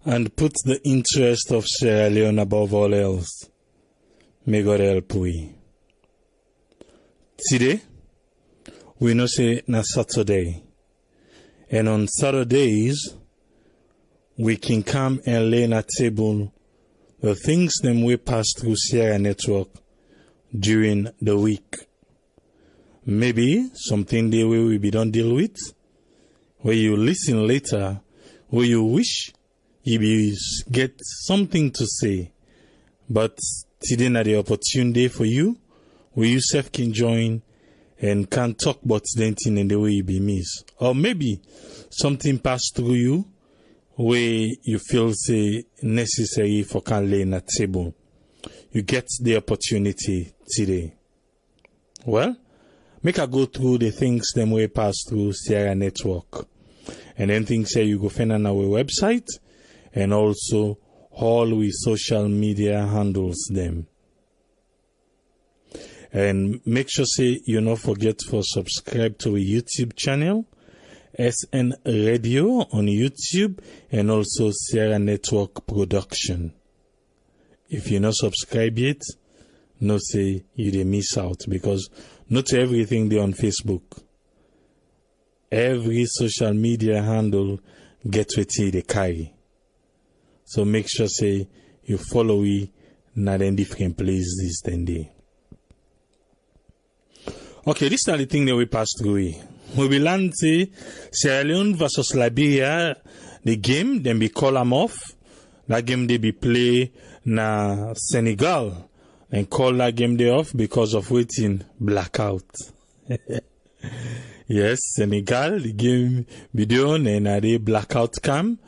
and put the interest of Sierra Leone above all else. May God help we. Today, we know say na Saturday. And on Saturdays, we can come and lay na table the things them we pass through Sierra Network during the week. Maybe something they will be done deal with, where you listen later, where you wish you get something to say. But today na the opportunity for you, where you self can join and can talk about the thing in the way you be miss. Or maybe something passed through you where you feel say necessary for can lay na table. You get the opportunity today. Well, make I go through the things them way pass through Sierra Network. And then things say you go find on our website and also all we social media handles them. And make sure say you not forget for subscribe to our YouTube channel, SN Radio on YouTube, and also Sierra Network Production. If you not subscribe yet, no say you dey miss out, because not everything they on Facebook. Every social media handle get with they carry. So make sure say you follow we not in different places than they. Okay, this is the thing that we pass through. We will learn say Sierra Leone versus Liberia, the game, then we call them off. That game they be play na Senegal, and call that game day off because of waiting blackout. Yes, Senegal, the game video and they blackout cam.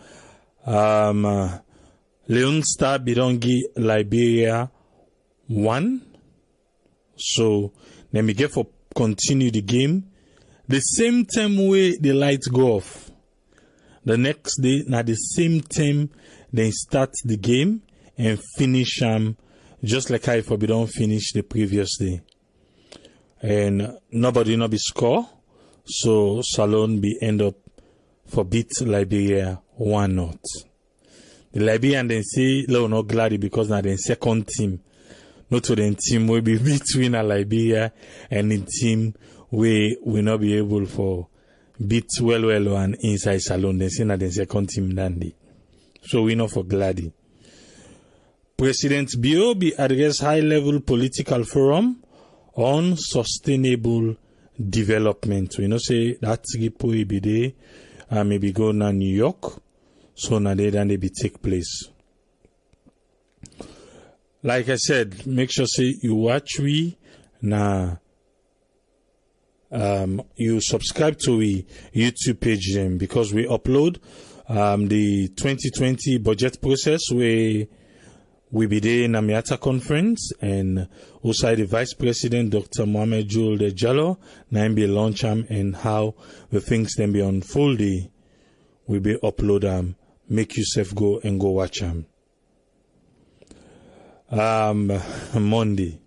Leone Star Bidongi Liberia 1. So then we get for continue the game. The same time way the lights go off. The next day, now the same time they start the game and finish just like I we don't finish the previous day. And nobody not be score. So Salon be end up for beat Liberia 1-0. The Liberian then say no glad because now the second team. Not to the team will be between a Liberia and the team we will not be able for beat well and inside Salon. Then say na the second team dandy. So we know for Glady. President Bio be address high-level political forum on sustainable development. We know say that Gipo be there, maybe go na New York, so na there then they be take place. Like I said, make sure say you watch we na you subscribe to we YouTube page them, because we upload the 2020 budget process where we be there in a Miata conference, and also the Vice President Dr. Mohamed Jul de Jallo na be launch and how the things then be unfolded. We be upload make yourself go and go watch them. Monday,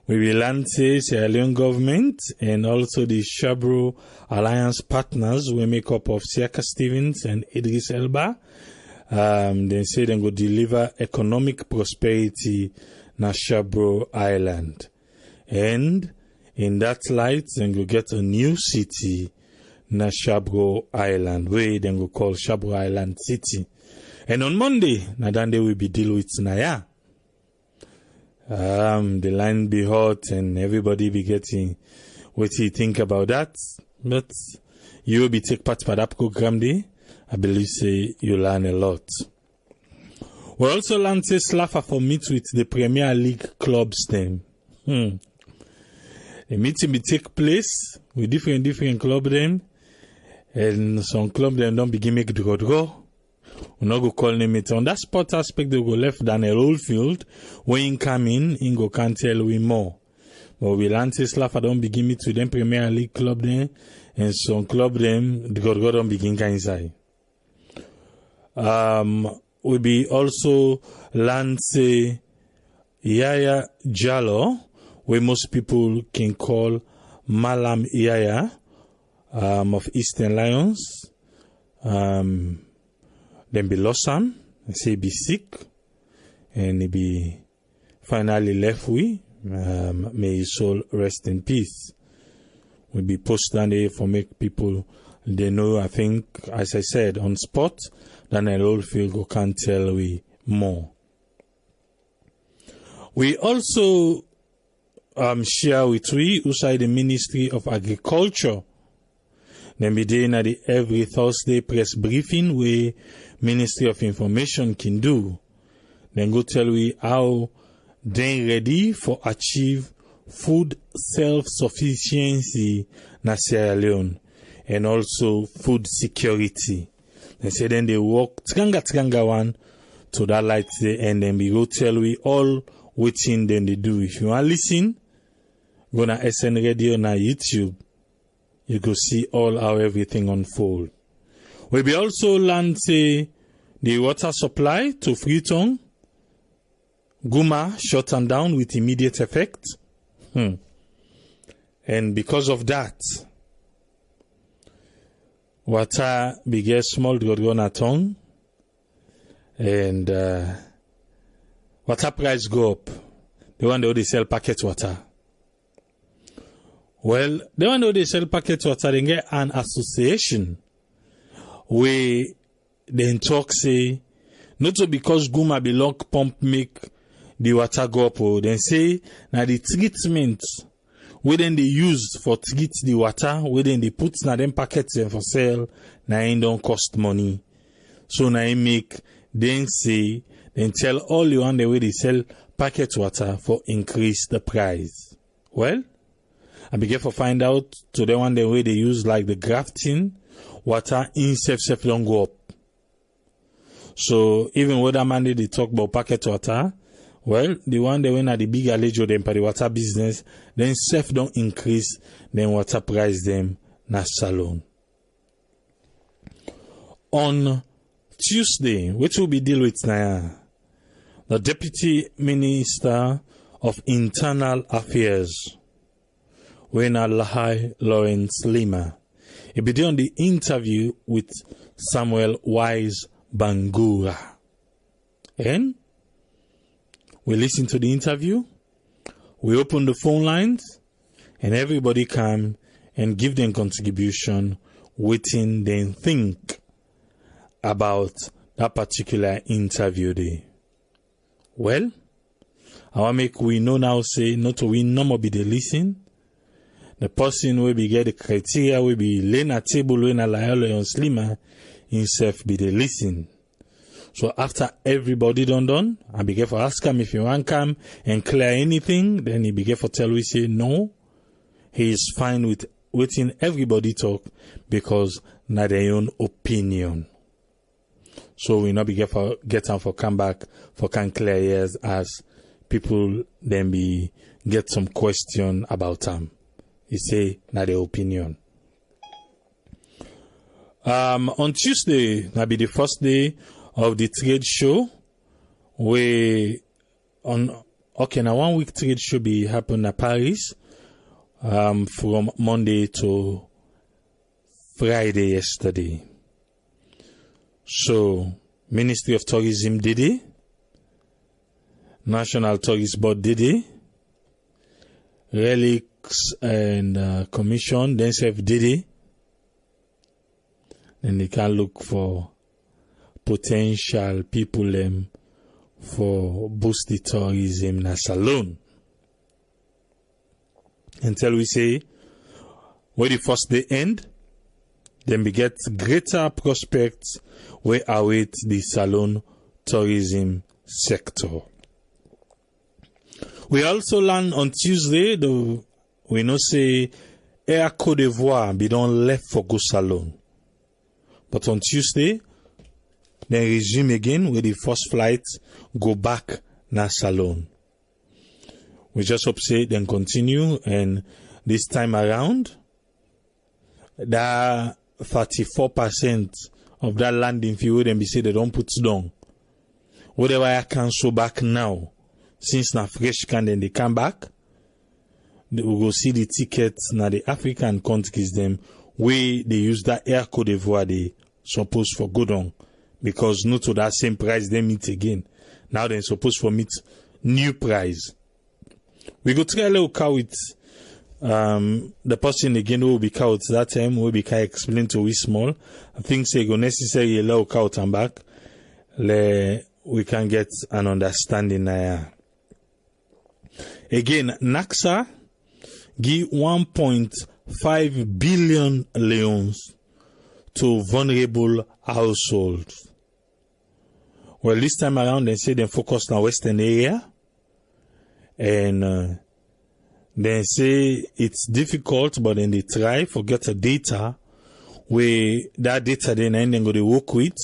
we will learn say Sierra Leone government and also the Sherbro alliance partners we make up of Siaka Stevens and Idris Elba. They say they go deliver economic prosperity na Sherbro Island, and in that light they go get a new city na Sherbro Island, where they go call Sherbro Island City. And on Monday, na then they will be deal with Naya. The line be hot and everybody be getting what you think about that. But you will be take part for that program day. I believe say you learn a lot. We also learn say Slaffa for meet with the Premier League clubs then. The meeting will take place with different club then. And some club then don't begin make draw. We not go call name it on that sport aspect. They go left than a roll field. When you come in go can't tell we more. But we learn say Slaffa don't begin meet with them Premier League club then, and some club them the go don't begin inside. We be also learn say Yaya Jallo, where most people can call Malam Yaya, of Eastern Lions. Then be lost him, say he be sick, and he be finally left we. May his soul rest in peace. We be posted there for make people they know. I think, as I said, on spot, then a Oldfield can tell we more. We also share with we outside the Ministry of Agriculture. Then be there at the every Thursday press briefing where Ministry of Information can do. Then go tell we how they ready for achieve food self-sufficiency na Sierra Leone and also food security. They say then they work tiganga one to that light day, and then we go tell we all waiting then they do. If you want to listen, go na SN Radio na YouTube. You go see all how everything unfold. We be also learn say the water supply to Freetown, Guma shut them down with immediate effect. And because of that, water began small gonna tongue, and water price go up. The one that they sell packet water. Well, the one that they sell packet water, they get an association where they talk say, not so because Guma be lock pump make the water go up, then say now the treatment where then they use for treat the water, where then they put na them packets for sale, now it don't cost money. So now it make then say then tell all you on the way they sell packet water for increase the price. Well, I begin for find out to the one the way they use like the grafting water in self don't go up. So even whether man they talk about packet water, well, the one they went at the big allejo them for the water business, then self don't increase, then water price them na salon. On Tuesday, which will be deal with now, the Deputy Minister of Internal Affairs, Wena Lahai Lawrence Lima, he be doing the interview with Samuel Wise Bangura. And we listen to the interview, we open the phone lines, and everybody come and give them contribution within them think about that particular interview day. Well, I want make we know now say not to win no more be the listen. The person will be get the criteria will be laying a table when a liar on slimmer himself be the listen. So after everybody done, I begin for ask him if you want come and clear anything, then he begin for tell we say no. He is fine with waiting everybody talk because not their own opinion. So we not begin for get on for come back for can clear ears as people then be get some question about them. He say not their opinion. On Tuesday, that be the first day of the trade show. We on now 1 week trade show be happen at Paris from Monday to Friday yesterday. So Ministry of Tourism did it, National Tourist Board did it, Relics and Commission themselves did it. And they can look for potential people for boost the tourism in Salon. Until we say, where the first day end, then we get greater prospects where await the Salon tourism sector. We also learn on Tuesday, we know say Air Côte d'Ivoire be done left for go Salon. But on Tuesday, they resume again with the first flight go back na Salon. We just hope say then continue, and this time around, that 34% of that landing fee will then be said they don't put down. Whatever I cancel back now, since na fresh can then they come back, we will see the tickets na the African countries them where they use that Air Côte d'Ivoire they supposed for good on because not to that same price they meet again. Now they're supposed to meet new price. We go try a little cow with the person again who will be cow that time will be explain to we small. I think say go necessary a little cow and back. We can get an understanding now. Again, NACSA give 1.5 billion leons to vulnerable households. Well, this time around, they say they focus on Western area. And they say it's difficult, but then they try to get a data where that data then go to work with,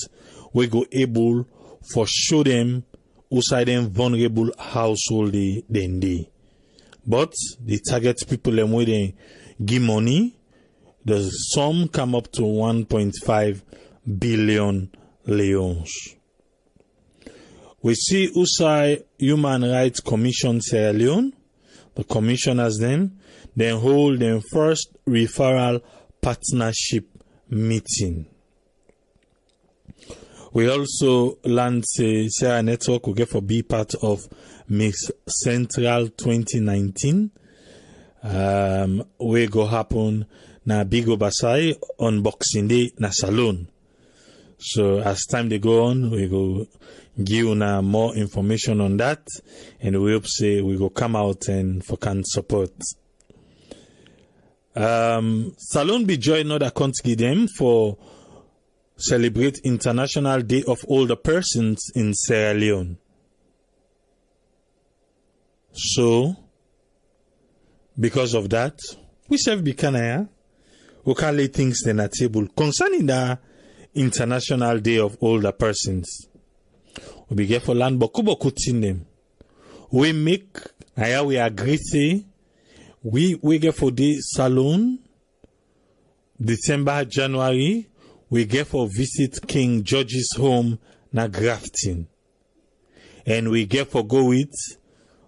we go able for show them outside them vulnerable household they. But they target people them where they give money. The sum come up to 1.5 billion leons. We see outside Human Rights Commission Sierra Leone, the commissioners then hold their first referral partnership meeting. We also learned Sierra Network will get for be part of Miss Central 2019. We go happen na Bigo Basai on Boxing Day na Salon. So as time they go on, we go give you more information on that, and we hope say we go come out and for can support. Salon be join other country them for celebrate International Day of Older Persons in Sierra Leone. So, because of that, we serve Bikanaya, we can lay things on the table concerning the International Day of Older Persons. We be get for land boku tin them. We make, we agree say, we get for the salon, December, January, we get for visit King George's home na Grafton. And we get for go with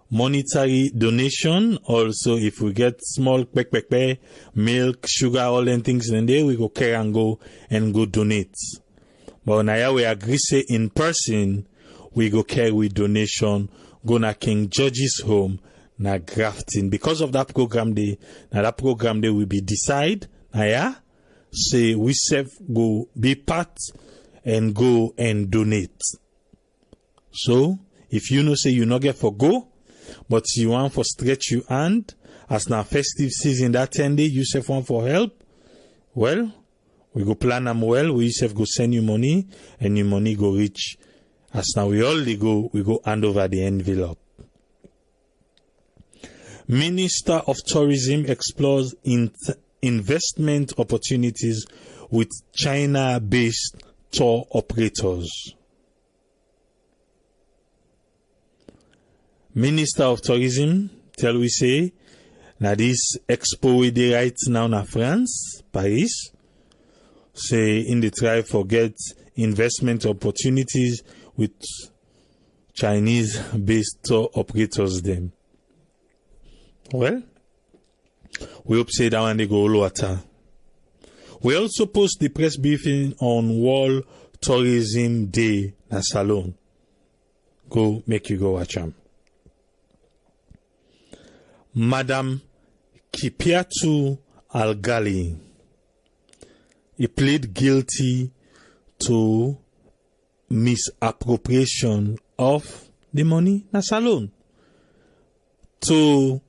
monetary donation. Also, if we get small milk, sugar, all them things in there, we go carry and go donate. But now we agree say in person, we go carry with donation, go na King George's home na Grafton. Because of that program day, will be decide, say we self go be part and go and donate. So, if you know say you not get for go, but you want for stretch your hand, as now festive season that 10 day, you self want for help, well, we go plan them well, we self go send you money, and your money go reach. As now we go hand over the envelope. Minister of Tourism explores investment opportunities with China-based tour operators. Minister of Tourism tell we say that this expo we dey right now na France, Paris, say in the try forget investment opportunities with Chinese-based tour operators them. Well, we hope say that one they go all water. We also post the press briefing on World Tourism Day na Salon. Go make you go watch them. Madam Kipiatu Algali, he plead guilty to misappropriation of the money na Salon to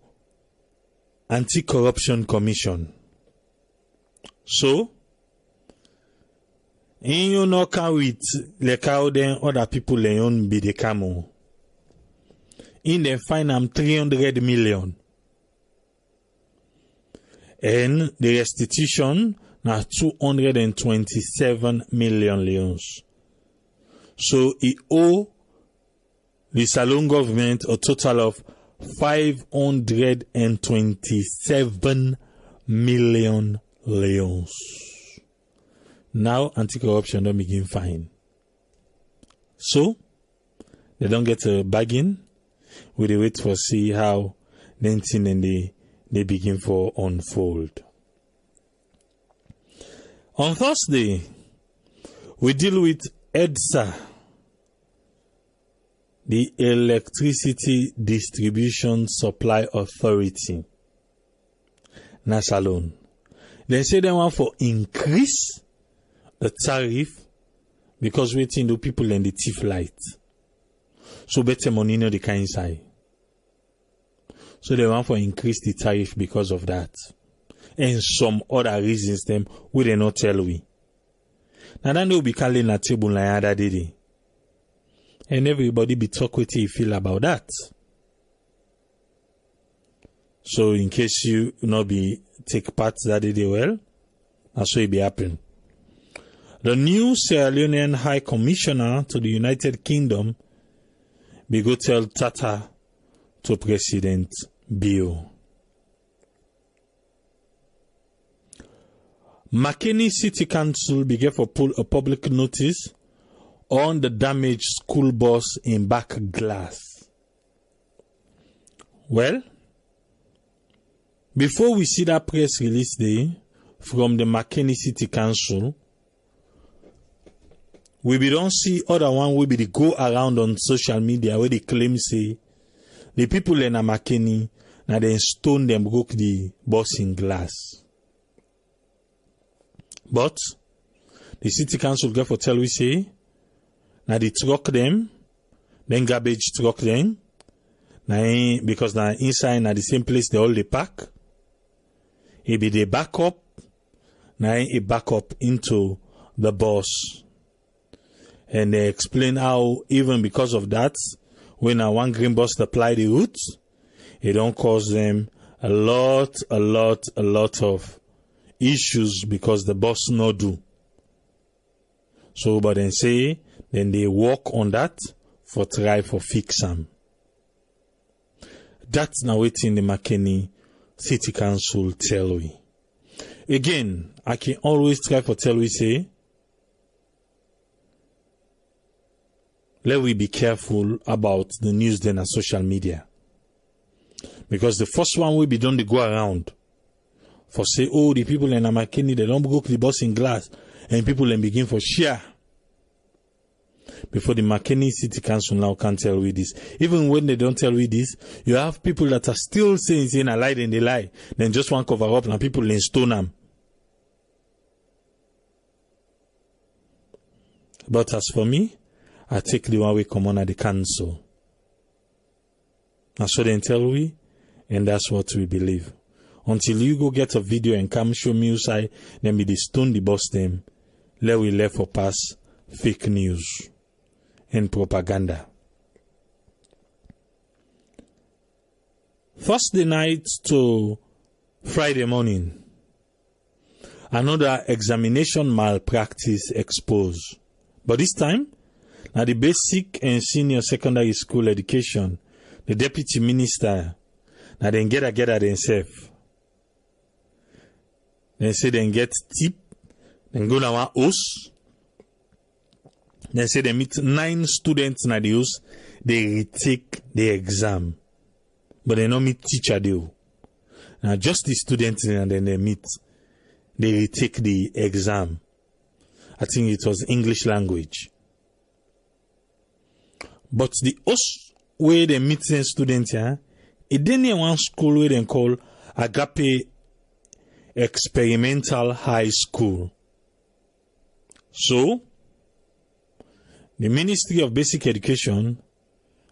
Anti-Corruption Commission. So, in you no can with le cow then other people le own be the camo. In them find them 300 million. And the restitution na 227 million leons. So he owe the Salon government a total of 527 million leons. Now anti-corruption don't begin fine. So they don't get a bargain. We wait for see how then thing and they begin for unfold. On Thursday, we deal with EDSA, the Electricity Distribution Supply Authority, NASA alone. They say they want for increase the tariff because waiting the people and the thief light. So better money no the kind side. So they want for increase the tariff because of that. And some other reasons them we they not tell we. Now then they will be calling a table like other day. And everybody be talk what you feel about that. So in case you not be take part that day well, that's what it be happen. The new Sierra Leonean High Commissioner to the United Kingdom be go tell Tata to President Bio. Makeni City Council began for pull a public notice on the damaged school bus in back glass. Well, before we see that press release day from the Makeni City Council, we don't see other one will be the go around on social media where they claim say the people in Makeni now they stone them broke the bus in glass. But the city council get for tell we say now they truck them, then garbage truck them, now because now inside now the same place they all they pack. It be they back up, now it back up into the bus. And they explain how even because of that, when one green bus apply the route, it don't cause them a lot of issues because the bus no do. So, but then say, then they work on that for try for fix them. That's now waiting the Makeni City Council tell we. Again, I can always try for tell we say, let we be careful about the news then on social media. Because the first one will be done to go around for say, oh, the people in Makeni, they don't broke the bus in glass, and people then begin for share. Before the Makeni City Council now can't tell we this. Even when they don't tell we this, you have people that are still saying a lie, then they lie. Then just one cover up and people then stone them. But as for me, I take the one way come on at the council. That's what they tell we, and that's what we believe. Until you go get a video and come show me outside, then be the stone the bus them. Let we left for pass fake news and propaganda. Thursday night to Friday morning, another examination malpractice exposed. But this time, now the basic and senior secondary school education, the deputy minister, now they get together themselves. They say they get tip, then go to one house. They say they meet 9 students in the house, they retake the exam. But they don't meet teacher do. Now just the students and then they meet, they retake the exam. I think it was English language. But the house where they meet the students here, it didn't one school where they call Agape Experimental High School. So, the Ministry of Basic Education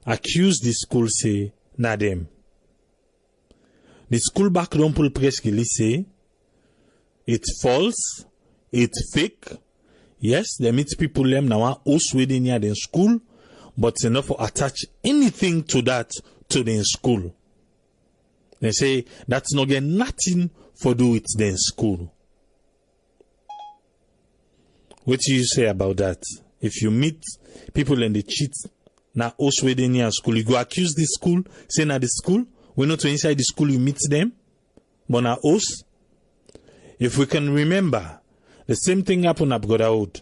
accused the school say, na them. The school back don't pull press release say, it's false, it's fake. Yes, they meet people them now house within near the school, but it's enough to attach anything to that to the school. They say that's not get nothing for do with the school. What do you say about that? If you meet people and they cheat, now house within near school, you go accuse the school, say na the school, we know to inside the school you meet them, but now house. If we can remember, the same thing happened at Brotherhood.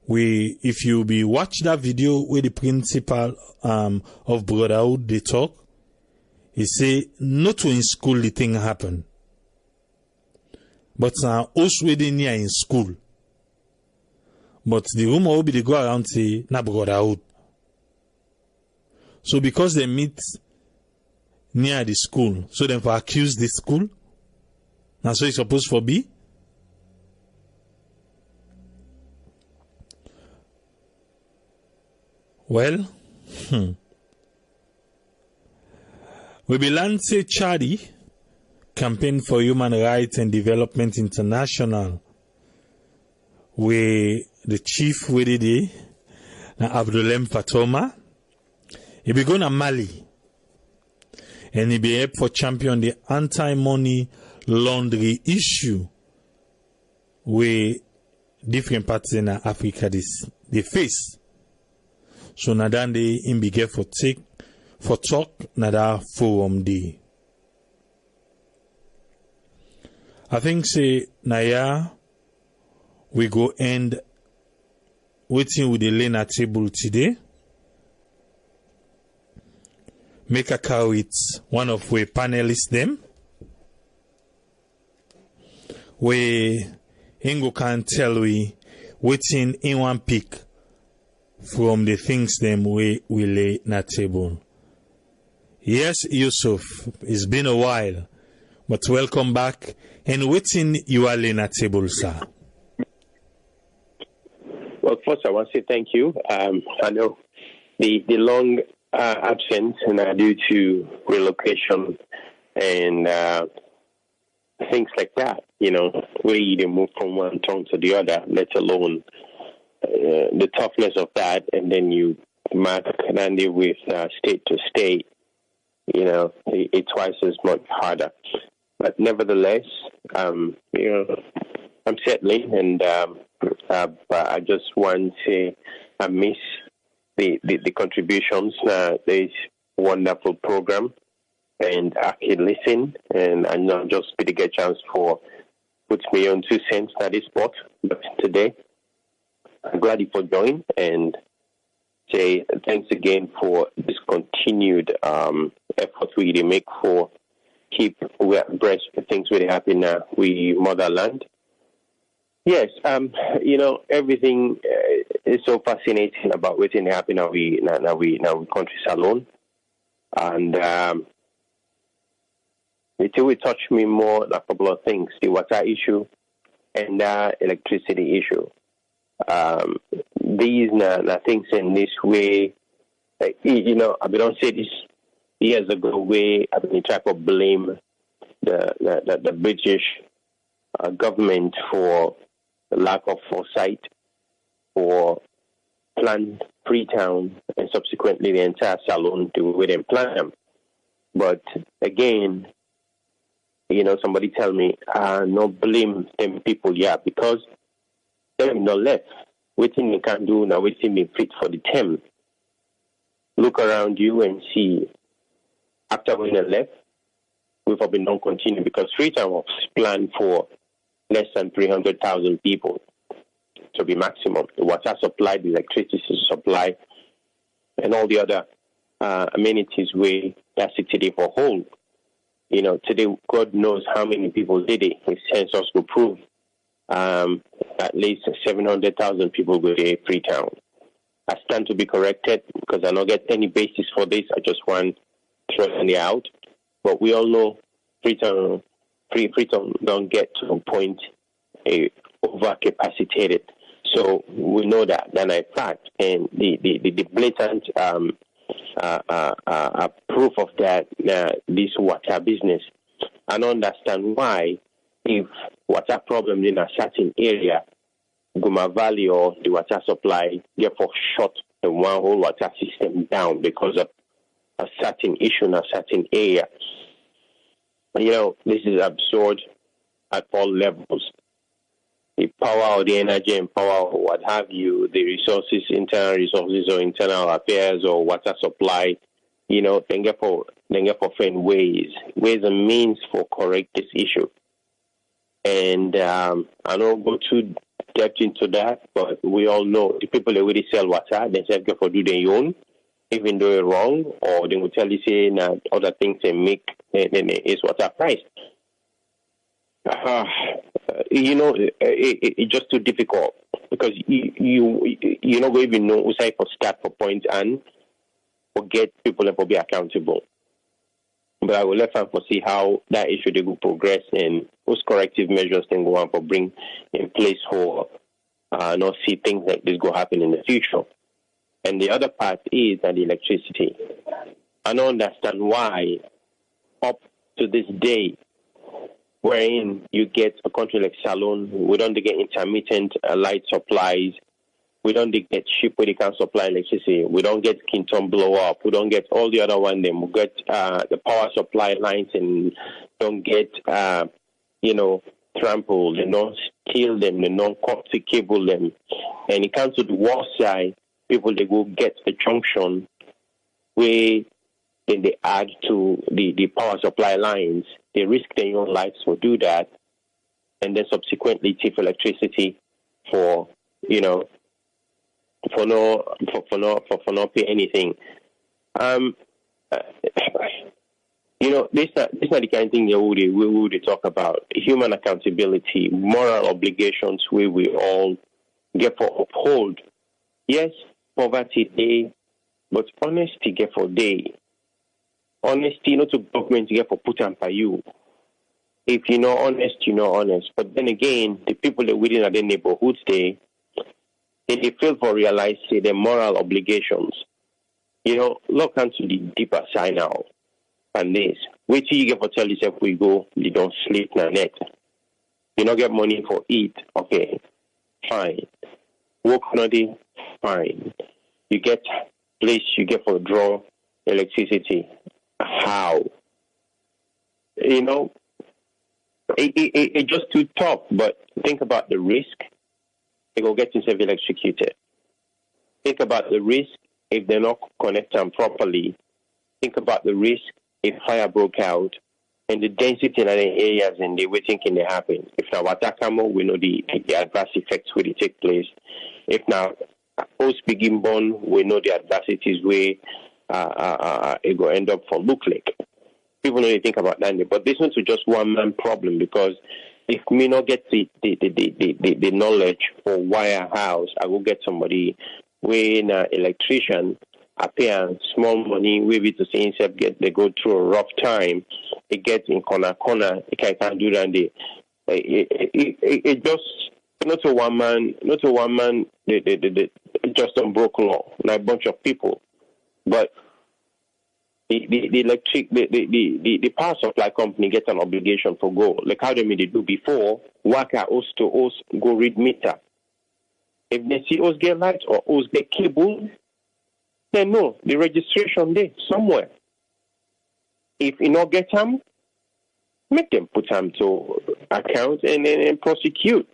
If you be watch that video where the principal of Brotherhood they talk, he say not in school the thing happen, but now also within near in school. But the rumor will be they go around say, na brother out. So because they meet near the school, so then for accuse the school, that's what it's supposed to be. Well, we be lancing Chadi, Campaign for Human Rights and Development International, where the chief with it, Abdulem Fatoma, he be going to Mali, and he be help for champion the anti-money laundering issue, where different parts in Africa they face. So nadan they in be get for talk nada forum day. I think say Naya we go end waiting with the Lena table today. Make a call with one of we panelists them. We Ingo can tell we waiting in one pick from the things them we lay na table. Yes, Yusuf, it's been a while, but welcome back. And waiting you are laying na table, sir. Well, first I want to say thank you. I know the long absence due to relocation and things like that. You know, where you move from one town to the other, let alone the toughness of that, and then you match Kanandi with state to state, you know, it's twice as much harder. But nevertheless, you know, I'm settling, and but I just want to say I miss the contributions. This wonderful program, and I can listen, and I not just really get a chance for put me on 2 cents at this spot, but today. I'm glad you for joining, and say thanks again for this continued effort we make for keep abreast with things really happen now. We motherland. Yes, you know, everything is so fascinating about what's happening now. We country salon, and it will touch me more a couple of things: the water issue and the electricity issue. These things in this way, you know, I don't say this years ago where I've been trying to blame the British government for the lack of foresight, for planned Freetown and subsequently the entire salon to within plan them. But again, you know, somebody tell me, no blame them people, because them no left. Waiting you can do now, waiting be fit for the term. Look around you and see. After we left, we've been non continue because Freetown was planned for less than 300,000 people to be maximum. The water supply, the electricity supply, and all the other amenities where that city for whole. You know, today God knows how many people did it. His census will prove. At least 700,000 people go to Freetown. I stand to be corrected because I don't get any basis for this. I just want to throw it out. But we all know Freetown don't get to a point overcapacitated. So we know that a fact, and the blatant proof of that this water business. I don't understand why. If water problem in a certain area, Guma Valley or the water supply therefore shut the one whole water system down because of a certain issue in a certain area. You know, this is absurd at all levels. The power or the energy and power or what have you, the resources, internal resources or internal affairs or water supply, you know, then get for find ways and means for correct this issue. And I don't go too depth into that, but we all know the people that really sell water, they say for do their own, even though it's wrong, or they will tell you say other things they make, then it's water price. it's just too difficult because you're not going to even know who's for start for point and forget people and for be accountable. But I will let them see how that issue they will progress and those corrective measures then go on for bring in place for not see things like this go happen in the future. And the other part is that the electricity. I don't understand why up to this day, wherein you get a country like Salon, we don't get intermittent light supplies. We don't get ship where they can supply electricity. We don't get Kinton blow up. We don't get all the other one. Then we get the power supply lines and don't get, trampled. They don't steal them. They don't cut the cable them. And it comes to the worst side, people, they go get a junction where then they add to the power supply lines. They risk their own lives to do that. And then subsequently take electricity for not pay anything. This is not the kind of thing we would talk about. Human accountability, moral obligations where we all get for uphold. Yes, poverty day, but honesty get for day. Honesty not to government get for put on by you. If you're not honest, you're not honest. But then again, the people that within their neighborhoods they fail for realize their moral obligations. Look into the deeper side now. And this, wait till you get for tell yourself we go, you don't sleep na net. You don't get money for eat, okay, fine. Work nothing, fine. You get place you get for draw electricity. How? It's just too tough, but think about the risk. They go get themselves electrocuted. Think about the risk if they're not connected them properly. Think about the risk if fire broke out and the density in the areas and they were thinking they happen. If now Watakamo, we know the adverse effects will take place. If now post begin born, we know the adversities where it will end up for look like. People know they think about that, but this one's just one man problem because if me not get the knowledge for wire house, I will get somebody when electrician appear small money, maybe to see himself they go through a rough time. It gets in corner. It can't do that. It just not a one man. They just don't broke law. Like a bunch of people, but the power supply company gets an obligation for go. Like how they do before, worker host to host go read meter. If they see us get lights or us get cable, then no, the registration there somewhere. If you not get them, make them put them to account and then prosecute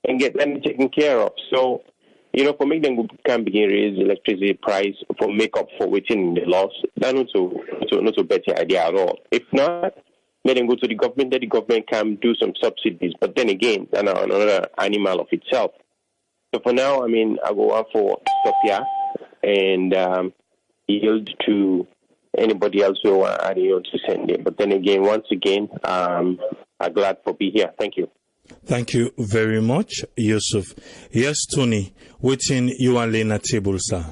and get them taken care of. So, for make them can begin raise electricity price for make up for within the loss, that's not a better idea at all. If not, let them go to the government, that the government can do some subsidies. But then again, that's another animal of itself. So for now, I go out for stop here and yield to anybody else who are adding on to send it. But then again, once again, I'm glad for be here. Thank you. Thank you very much, Yusuf. Yes, Tony, waiting you and Lena table, sir.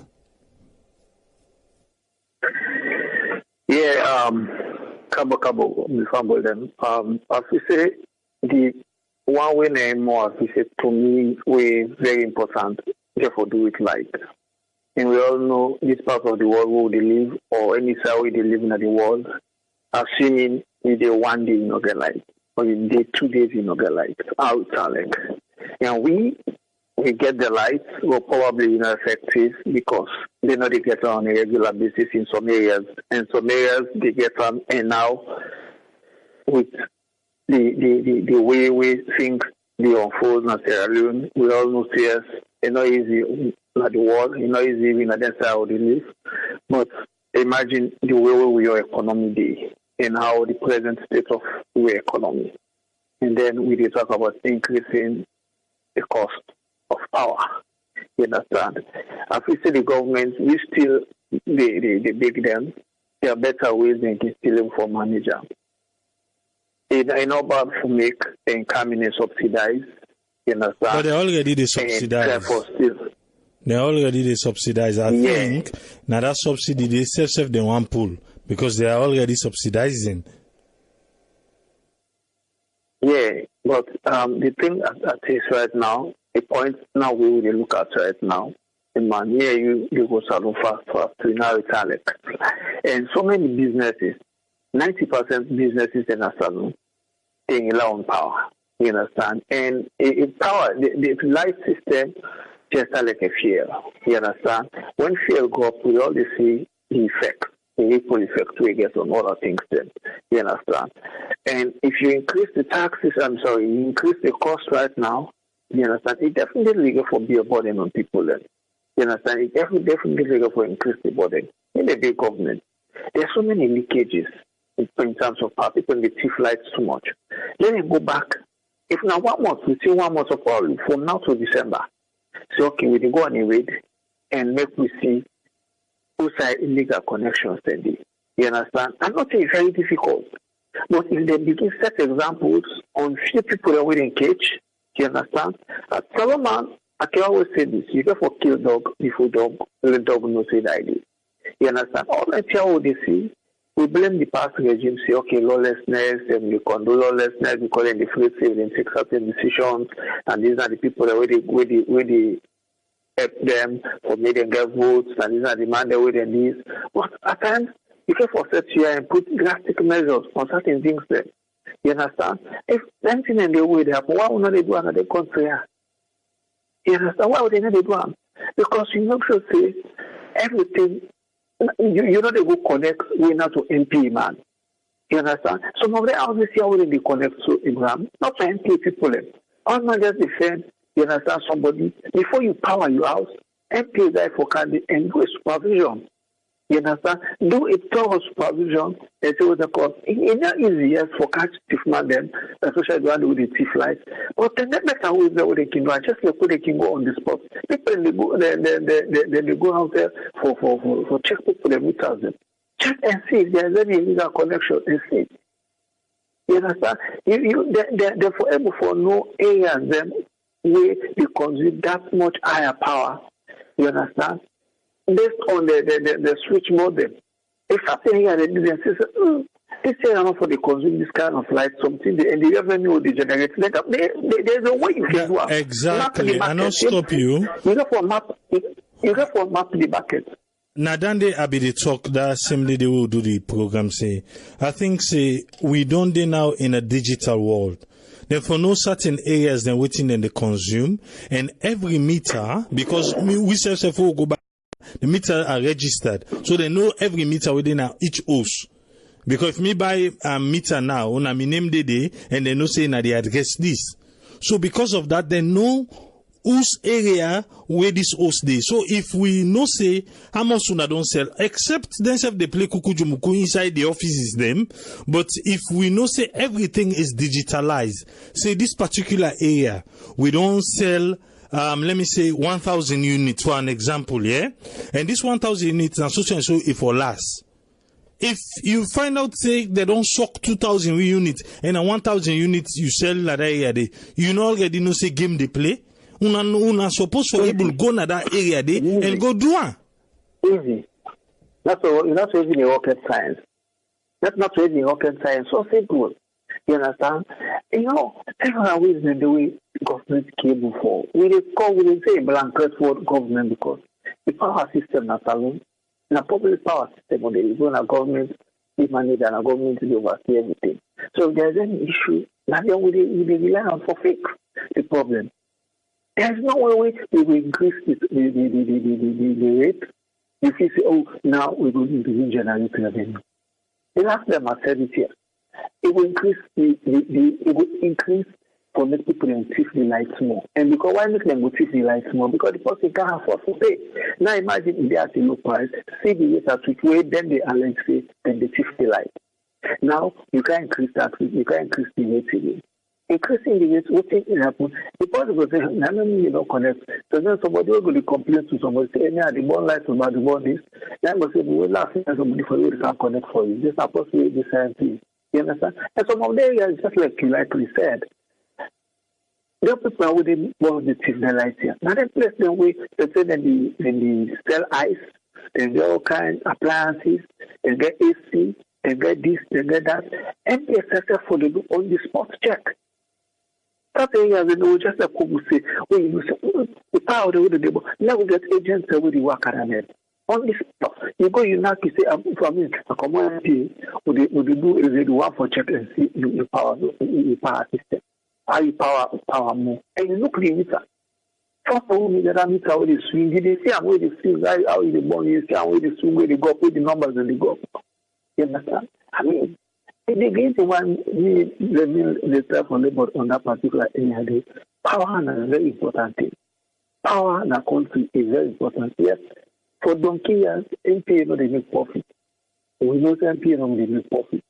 Yeah, Cabo, we fumble them. As we say, the one way name more, as we say, to me, we very important, therefore do it like. And we all know this part of the world where they live, or any side where they live in the world, assuming they one day get like, or in day 2 days get like, out like. And we get the lights, were probably ineffective because they know they get on a regular basis in some areas, and some areas they get on, and now with the way we think the unfolds in Sierra Leone, we all know yes, it's not easy at the world, it's not easy even at that side of the live. But imagine the way we your economy day and how the present state of our economy. And then we did talk about increasing the cost of power. You understand? As we see the government, we still they beg them. There are better ways than stealing from manager. in order to make incoming subsidize, you understand? But they already subsidize. They already subsidize. I think now that subsidy they self they want pull because they are already subsidizing. Yeah, but the thing at is right now, the point now we will look at right now, the man here you go salon fast to now italic. And so many businesses, 90% businesses in a salon, they rely on power. You understand? And power, the light system just like a fuel. You understand? When fuel go up, we always see the effect. The equal effect we get on other things then. You understand? And if you increase the taxes, you increase the cost right now, you understand? It definitely go for be a burden on people then. You understand? It definitely go for increase the burden in the big government. There's so many leakages in terms of power. People in the thief lights too much. Let me go back. If now 1 month, we see 1 month of power from now to December. So okay, we can go on a raid and make we see who side illegal connections steady. You understand? I'm not saying it's very difficult. But if they begin set examples on few people that were in cage, you understand? At Solomon, I can always say this, you go for kill dog before the dog knows it ID. You understand? All that what they see, we blame the past regime, say, okay, lawlessness, and we condone lawlessness, we call it the free sale and take certain decisions, and these are the people that we help them for making get votes, and these are the man that we need. But at times, you can force here and put drastic measures on certain things there. You understand? If anything in the way they happen, why would not they do another country? You understand? Why would they not do them? Because you know, to say everything. You know they go connect we not to MP man. You understand? Some of them houses here already connect to Ibrahim, not to MP people. All not just defend, you understand somebody. Before you power your house, MP is there for candy and do a supervision. You understand? Do a thorough supervision and see what they call. It's not easy yes, for catch thief man them, especially the one with the thief lights. But then that better always there what they can do. Just like what they can go on the spot. People they go out there for check people the meters them. Check and see if there's any illegal connection and see. You understand? They're forever for no areas them where they consume that much higher power. You understand? Based on the switch modem. If something here, they didn't say, this is enough for the consume this kind of light, something, and the revenue they generate. There's a way you can do it. Exactly. I not stop you. You go for map the bucket. Nadande Abidi talk that assembly they will do the program say. I think say we don't do now in a digital world. Then for no certain areas then waiting in the consume and every meter because we self go back. The meter are registered, so they know every meter within each house. Because if me buy a meter now, on a name day, and they know say na they address this. So because of that, they know whose area where this house day. So if we know say how much sooner don't sell, except themselves they play kukujumuku inside the offices them. But if we know say everything is digitalized, say this particular area we don't sell. Let me say 1,000 units for an example, yeah? And this 1,000 units, and so it for last. If you find out, say, they don't suck 2,000 units, and 1,000 units you sell that area, you know already know, say, game they play. Una supposed to be able to go to that area and go do it. Easy. That's not even rocket science. That's not even rocket science. So simple. You understand? You know, everyone is in the way government came before. We say blanket for government because the power system not alone. In a public power system, when there is a government, the money and a government to oversee everything. So if there's any issue, now we rely on for fix the problem. There's no way we will increase the rate. If you say, oh, now we're going to generate revenue. They ask them, I said it here. It will increase it will increase for make people and thief the lights more. And because why make them go thief the lights more? Because the person can't afford to pay. Now imagine if they are at a low price, see the rate at which way, then they allege say, then they thief the light. Now you can't increase that, you can't increase the rate again. Increasing the rate, what thing will happen? The person will say, no, you don't connect. So then somebody will go to complain to somebody, say, yeah, the bond lights about the bond this. Then will say, we'll laugh at somebody for you, they can't connect for you. This is supposed to be the same thing. You understand? And some of the areas, just like we said, there are people with the positive light here. Now, that place, then we say that the sell ice, they get all kinds of appliances, they get AC, they get this, they get that. And they expect for the on the spot check. That area, we know just like we say, the power of the devil. Now we get agents with the work around it. On this spot, you go, you now say, for me, a community would do the one for check and see the power system. How you power more. And you look at the meter. First of all, the meter with the swing, you see how the swing, how the born, you see how the swing, where they go, put the numbers and they go. You understand? I mean, if they get the one, the self on labor on that particular area, power is a very important thing. Power in a country is very important. Yes, for donkey years, MP, they make profit. We know MP, they make profit.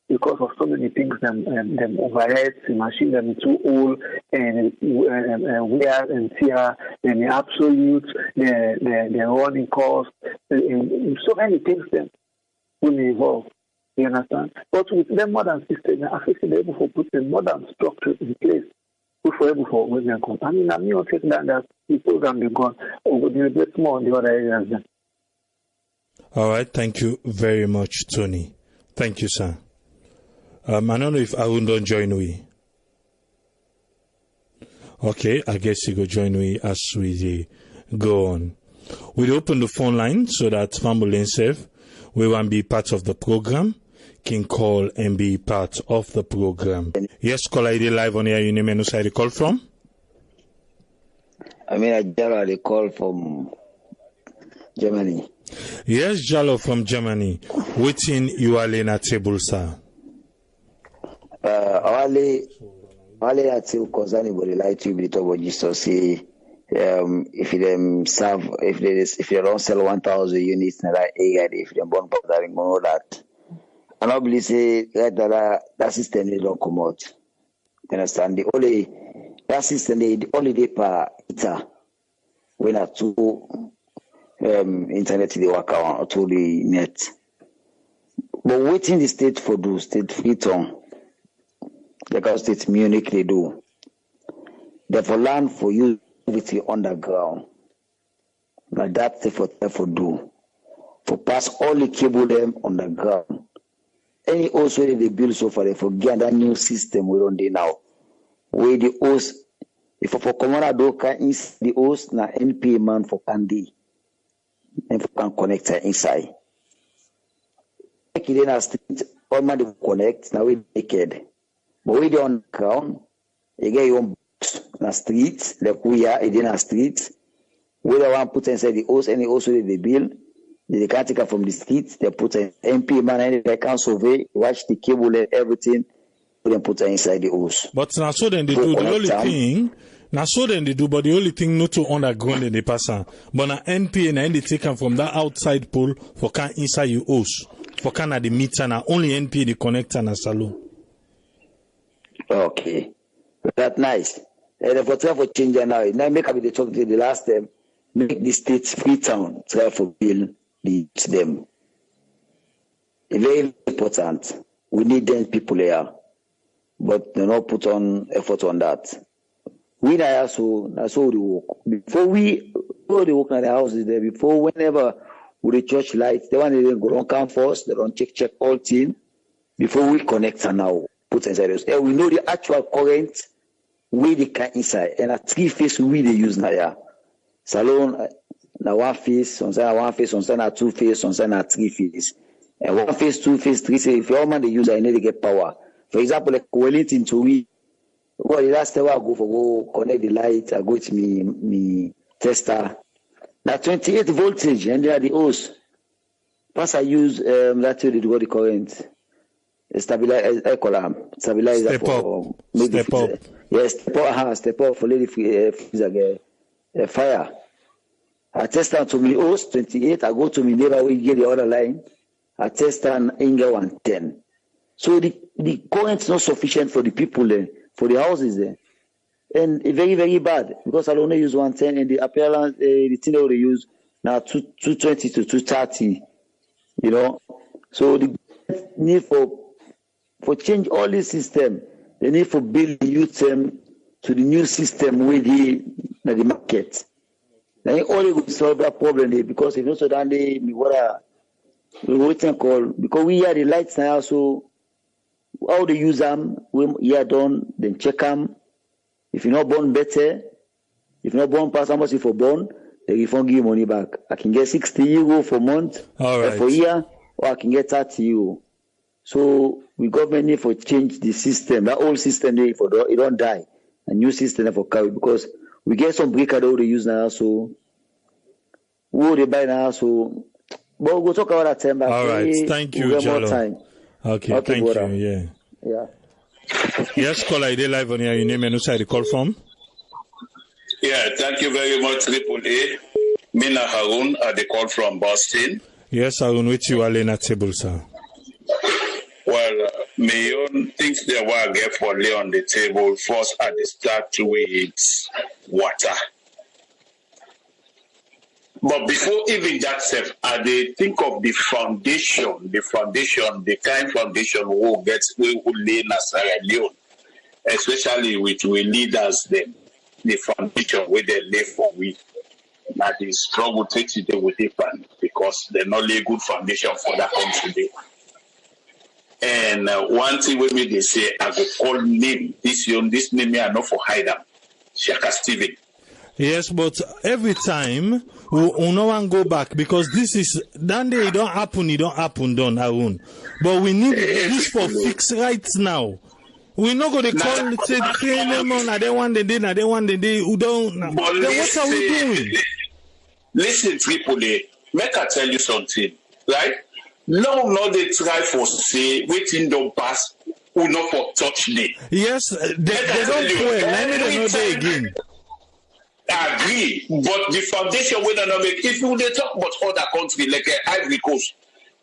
Because of so many things, them overheads, the machine them too old, and wear and tear, and the absolute, the running cost, and so many things them will evolve. You understand? But with the modern system, I think they're able to put a modern structure in place before able for women come. I mean, I'm not saying that the program be gone over the bit more in the other areas. Then. All right, thank you very much, Tony. Thank you, sir. I don't know if Arun don't join we. Okay, I guess he go join we as we go on. We'll open the phone line so that family and self we want to be part of the program can call and be part of the program. Yes, call ID live on air. You name and who you call from? I mean, I generally call from Germany. Yes, Jalo from Germany. Waiting you are in a table, sir. Wale ati ukozani body like to be to Jesus say if they don't sell 1,000 units in that area, if they born gathering more that and I believe say that system they don't come out. You understand? The only that system the only day per ita when are two internet they work out to the net. But waiting the state for do state freedom. Because State Munich they do. Therefore, land for you with the underground. But that's the for do. For pass all the cable them underground. Any also they build so far, they forget that new system we don't do now. Where the host, if for common do can inside the host na NPA man for candy. And for can connect inside. Like in a street, all man they connect, now we naked. But we on ground, you get your box in the street, like we are in the street. We don't want to put inside the house, and also they build. They can't take it from the street. They put an MP man, and they can't survey, watch the cable and everything. They put it inside the house. But now so then they do the only thing. Now so then they do, but the only thing not to underground in the person. But now NP and they take them from that outside pole for can inside your house. For can at the meter now only NP the connector and salon. Okay, that's nice. And for try for change now, now make up the talk to the last time. Make the states free town. Try for build them. It's very important. We need them people here, but they not put on effort on that. We also that's all the work. Before we all the work at the houses there. Before whenever with the church lights, they want to go on campus. They don't check all team before we connect now. Put inside us. And we know the actual current way they can inside. And a 3-phase we they use now. Yeah. Salon na 1-phase, some say 1-phase, some say 2-phase, some say 3-phase. And 1-phase, 2-phase, 3-phase. If your man they use, I need to get power. For example, like Wellington to we. Well, the last time I go connect the light, I go to me tester. Now 28 voltage and they are the hose. Plus I use that's what they do the current. Stabilizer step for step up. Yes, step up for lady fire. I test down to me host 28. I go to me neighbor we get the other line. I test down Inga 110. So the current is not sufficient for the people there, for the houses there. And very, very bad because I only use 110 and the appearance the thing that they use now 220 to 230, you know. So the need for for change all this system, they need for build the youth to the new system with the market. Then all it will solve that problem there, because if not so then they we waiting call, because we are the lights now, so how they use them, we are done, then check them. If you're not born better, if you're not born pass how much if for born, they refund give money back. I can get 60 euro for month, for year, or I can get 30 euro. So we government need for change the system. That old system there for it don't die. A new system for carry, because we get some breaker that they use now, so who they buy now, so but we'll talk about that time back. All right, thank you, Jalo. Okay, thank brother. you. Yeah. Yes, caller, you live on here. Your name and who side you call from? Yeah, thank you very much, Triple A. Mina Harun, the call from Boston. Yes, Harun, with you, Alain at table, sir. Well, million things there were get for lay on the table. First, at the start with water. But before even that step, I think of the foundation, the kind foundation we will lay in Sierra Leone, especially with we leaders them, the foundation where they lay for we. Now the struggle takes it with it, because they're not lay good foundation for that country. And one thing with me, they say, I go call name this name I know for hide them, Shaka Steven. Yes, but every time we no one go back, because this is that day it don't happen, don't Arun. But we need this for fix right now. We not going to call it say train on. I don't want the day. Who don't? Then what are we doing? Listen, Tripoli, make I tell you something, right? No, they try for say waiting don't pass. Who not for touch me? Yes, they don't well. Let me know they again. I agree, but the foundation we don't make. If you they talk about other countries like Ivory Coast,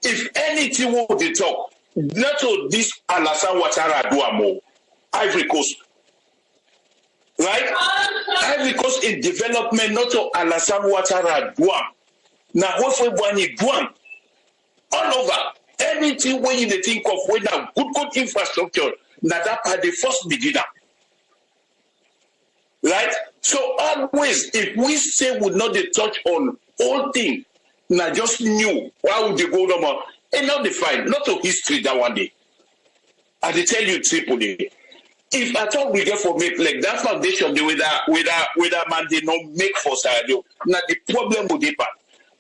if anything will they talk, not to this Alassane Ouattara do more Ivory Coast, right? Ivory Coast in development, not to Alassane Ouattara do. Now, what we do all over anything when you think of when a good infrastructure, now that are the first beginner. Right? So always, if we say we not the touch on all things, now just new, why would they go no? And not define, not a history that one day. I tell you Tripoli, if I thought we get for make like that foundation with a man they not make for Sierra, now the problem would depend.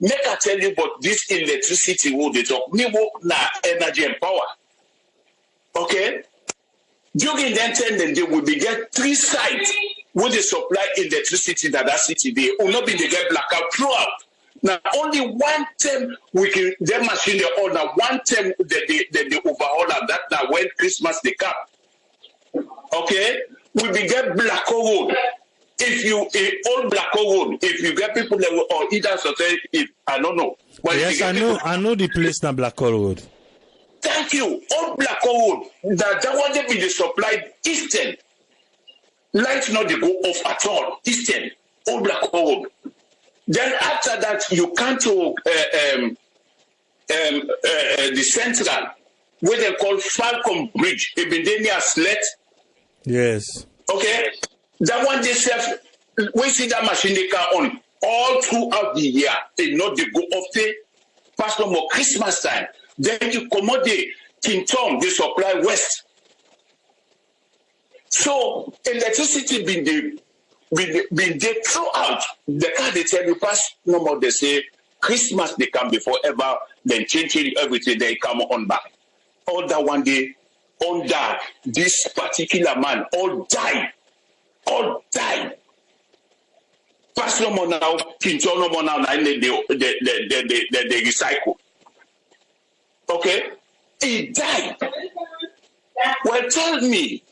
Make I tell you, but this electricity will they talk me na energy and power. Okay? During that time, then they will be get 3 sites where they supply electricity that city they will not be they get blackout throughout. Now only one time we can their machine they all now one time they overhaul and that now when Christmas they come. Okay? We be get black road. If you old black road, if you get people that will or either say if I don't know. But yes, I know the place na Black Road. Thank you. Old Black Road. That one they be the supplied Eastern. Lights not they go off at all. Eastern. Old Black Road. Then after that you come to the Central, where they call Falcon Bridge. It been near Slet. Yes. Okay. That one they self we see that machine they car on all throughout the year. They not they go off the past no more Christmas time. Then you commodity King Tom they supply west. So electricity been there throughout. The car they tell you past no more they say Christmas they come before ever then changing everything they come on back. All that one day under this particular man all died. Pass no more now, Kinto no more now, and they recycle. Okay? He died. Well, tell me.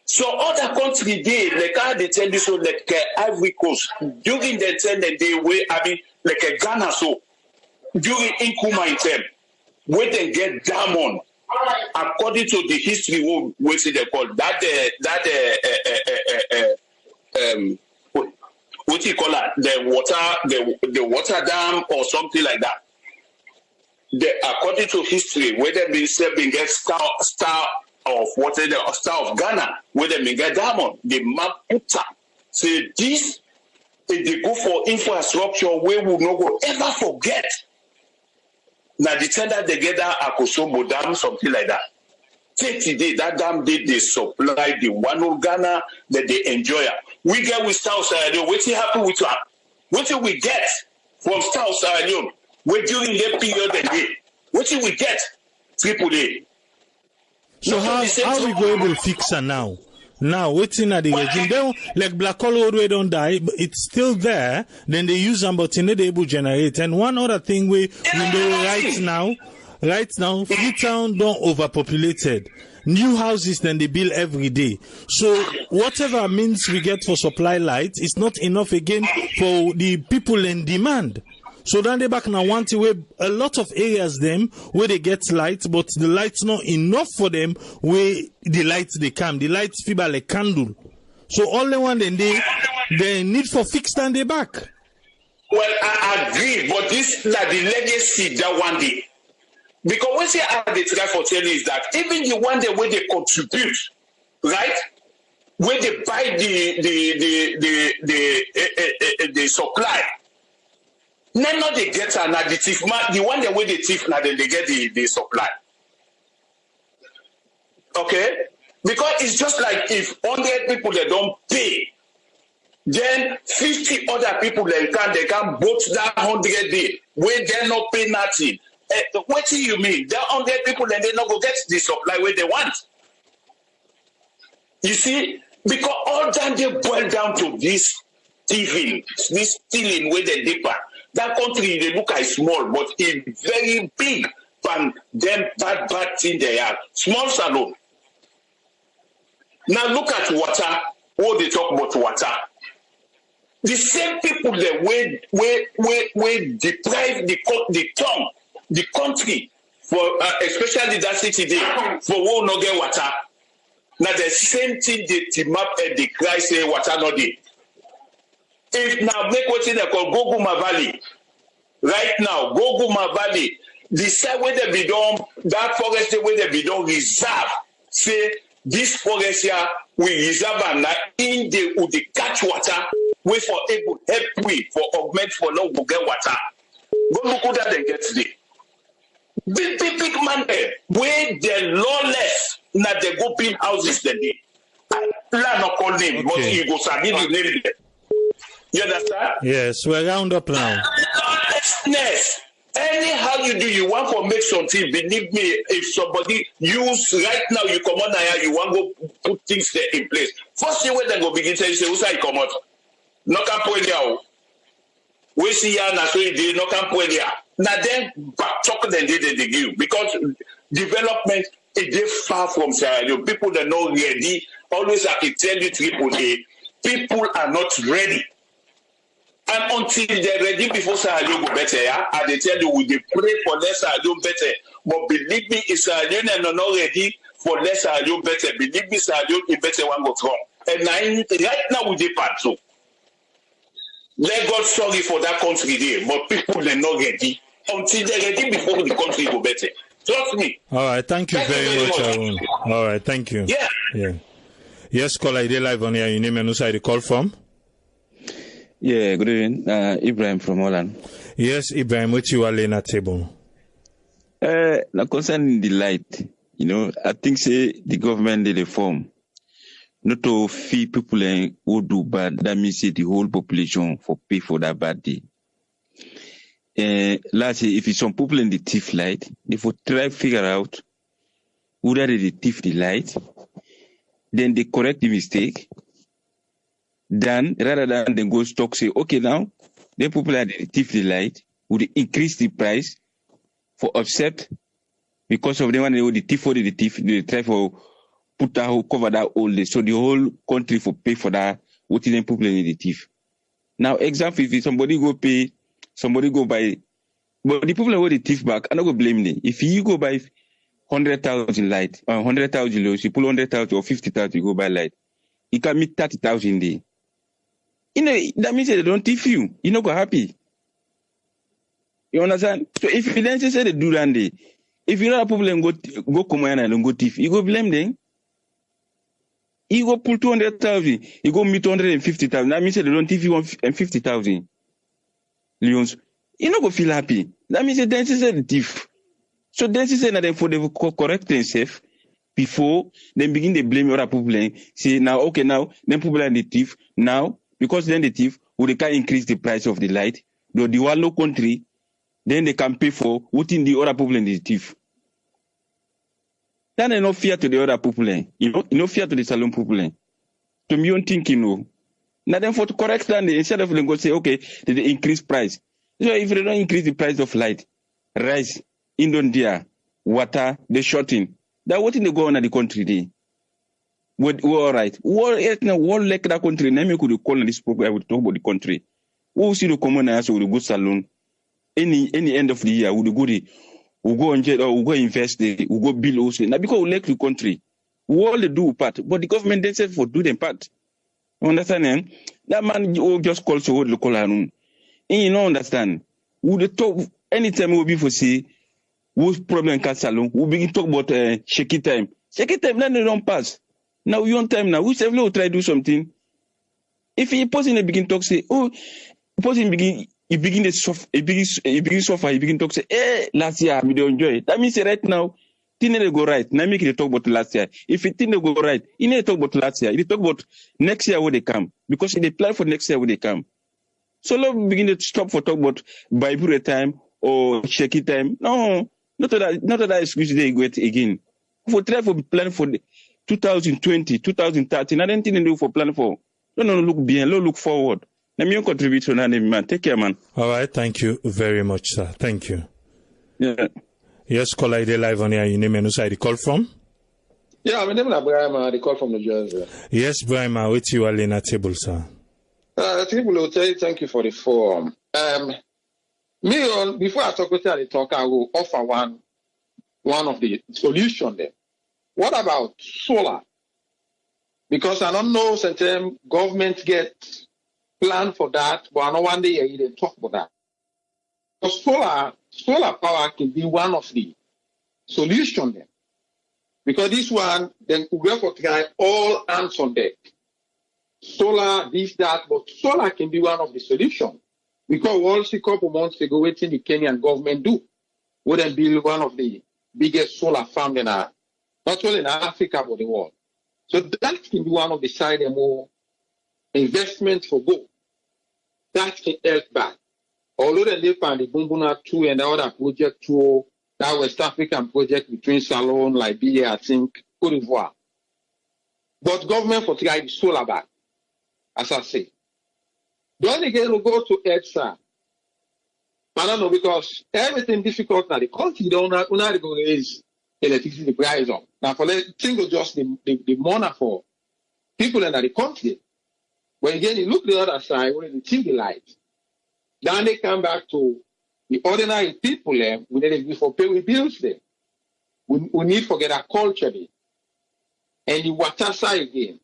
So other country they like how they tell you so like Ivory Coast during the time that they were having like a Ghana so during Nkrumah in time where they get diamond. According to the history, what they call what do you call that? The water dam or something like that. According to history, where they been said being get star of what the star of Ghana, where they may get diamond, the map put up. Say this, if they go for infrastructure, we will not go ever forget. Now the tender they get that Akosombo Dam, something like that. Take today, that dam did they supply the one of Ghana that they enjoy. We get with South Sierra Leone, what's happen with that? What do we get from South Sierra Leone? We're during that period and day. What do we get? AAA. So how we go able to fix it now? Now, waiting at the regime, they like black color we don't die, but it's still there. Then they use them, but they able to generate. And one other thing we know right now, Freetown don't overpopulated. New houses then they build every day. So whatever means we get for supply light is not enough again for the people in demand. So then they back now want to where a lot of areas them where they get light, but the light's not enough for them where the lights they come. The lights feel like candle. So all the one then they need for fixed and they back. Well, I agree, but this is the legacy that one day. Because what they try for tell you is that even the one day where they contribute, right? Where they buy the supply. Then not they get an additive man, the one that way they thief now then they get the supply. Okay? Because it's just like if 100 people they don't pay, then 50 other people they can vote that 100 day where they not pay nothing. What do you mean? There are 100 people and they not go get the supply where they want. You see? Because all that they boil down to this thieving, this stealing where they dipper. That country, they look like small, but it's very big. And them bad thing they are. Small salon. Now look at water. What they talk about water. The same people that we deprive the country for especially that city there for who no get water. Now the same thing they team up and they cry say water no dey. If now make what they call Goguma Valley, right now, Goguma Valley, the side where they be done, that forest where they be done reserve, say this forest here we reserve and in the catch water, we for able help we for augment for no go get water. Go look who that they get today. Big man there, where they lawless, now they go build houses the day. I plan not call name, but you go sabi the name there. You understand? Yes, we're round up now. Honestness. Anyhow you do, you want to make something. Believe me, if somebody use right now, you come on here, you want to go put things there in place. First thing when they go begin to say, who's I come out? No can point there. We see ya na so you no can point there. Now then, back talk then they give because development is far from Sierra Leone. People that are not ready. Always I can tell you people are not ready. And until they're ready before Sierra Leone go better, yeah? And they tell you, we pray for less Sierra Leone better. But believe me, if Sierra Leone are not ready for less Sierra Leone better, believe me, Sierra Leone is better one go wrong. And right now we depart so. Let God sorry for that country there, but people are not ready. Until they're ready before the country go better. Trust me. All right, thank you very much, Arun. All right, thank you. Yeah. Yes, caller, you live on here. Your name and who side you call from? Yeah, good evening. Ibrahim from Holland. Yes, Ibrahim, what you are laying at table? Now concerning the light, I think say the government did reform. Not to fee people who do bad, that means say the whole population for pay for that bad day. Last year, if it's some people in the thief light, they will try to figure out who that they thief the light, then they correct the mistake. Then, rather than they go stock say, okay, now, the people that thief the light would increase the price for offset because of the one they thief for the thief, they try for put that cover that all day. So the whole country for pay for that, what is the people in the thief. Now, example, if somebody go pay, somebody go buy, but the people who the thief back, I'm not going to blame them. If you go buy 100,000 light, 100,000 lows, you pull 100,000 or 50,000, you go buy light, you can meet 30,000 there. That means they don't thief you. You're not go happy. You understand? So if you then say they do that day, If you know a problem, go come and don't go thief. You go blame them. You go pull 200,000. You go meet 250,000. That means they don't thief you 150,000. Leons. You not go feel happy. That means then she said the thief. So then she said that for the correct themselves before they begin to blame other people. Say now, okay, now then people are the thief. Now, because then the thief, they can increase the price of the light. Though the one low country, then they can pay for what in the other people in the thief. Then they no fear to the other people. You know, no fear to the salon people. To me, you think, you know. Now then for to correct that, instead of them go say, okay, they increase price. So if they don't increase the price of light, rice, Indonesia, water, they shorting. That what in they go on at the country day. We're all right. What like that country, now me could call on this program, I would talk about the country. Who see the common answer with the good salon? Any end of the year, would go there, we go and jet or we go invest there, we go build also. Now because we like the country, we all they do part, but the government they said for do them part. You understand? Eh? That man just calls to hold the color room. And you don't understand. We talk anytime we be for say whose problem can salon, we begin talk about shaky time. Shaky time, then they don't pass. Now you on time now. We say we try to do something. If he person begin talk say, oh, person begin. He begin to suffer. He begin suffer. He begin talk say, last year we don't enjoy it. That means right now, things they go right. Now make it talk about last year. If it things they go right, he need to talk about last year. He talk about next year when they come because they plan for next year when they come. So now we begin to stop for talk about Bible time or shaky time. No, not that excuse they go again. For try for plan for 2020, 2030. I don't think they do for plan for. No, look behind. Look forward. Let me contribute to that, man. Take care, man. All right. Thank you very much, sir. Thank you. Yeah. Yes, call ID live on here. Your name and who side you call from? Yeah, my name is Abraham. I call from New Jersey. Yes, Brian, I wait you all in a table, sir. Table will tell you thank you for the forum. Before I talk with you, I will offer one of the solution there. What about solar? Because I don't know sometimes government get plan for that, but I know one day they talk about that. Because solar power can be one of the solution there. Because this one, then we have to try all hands on deck. Solar, this, that, but solar can be one of the solutions. Because we also a couple months ago, waiting the Kenyan government do, would then build one of the biggest solar farms in not only in Africa, but the world. So that can be one of the side and more investment for gold. That can help back. Although they live on the Bumbuna 2 and the other project 2, that West African project between Salon, Liberia, I think, Cote d'Ivoire. But government for try the solar back, as I say. Then again, we go to EDSA. I don't know, because everything difficult now, the country don't know how to go raise electricity price up. Now, for the single just the money for people in the country. But again, you look the other side, where the TV light. Then they come back to the ordinary people, we need to for pay with bills there. We need to get a culture there. And the water side again.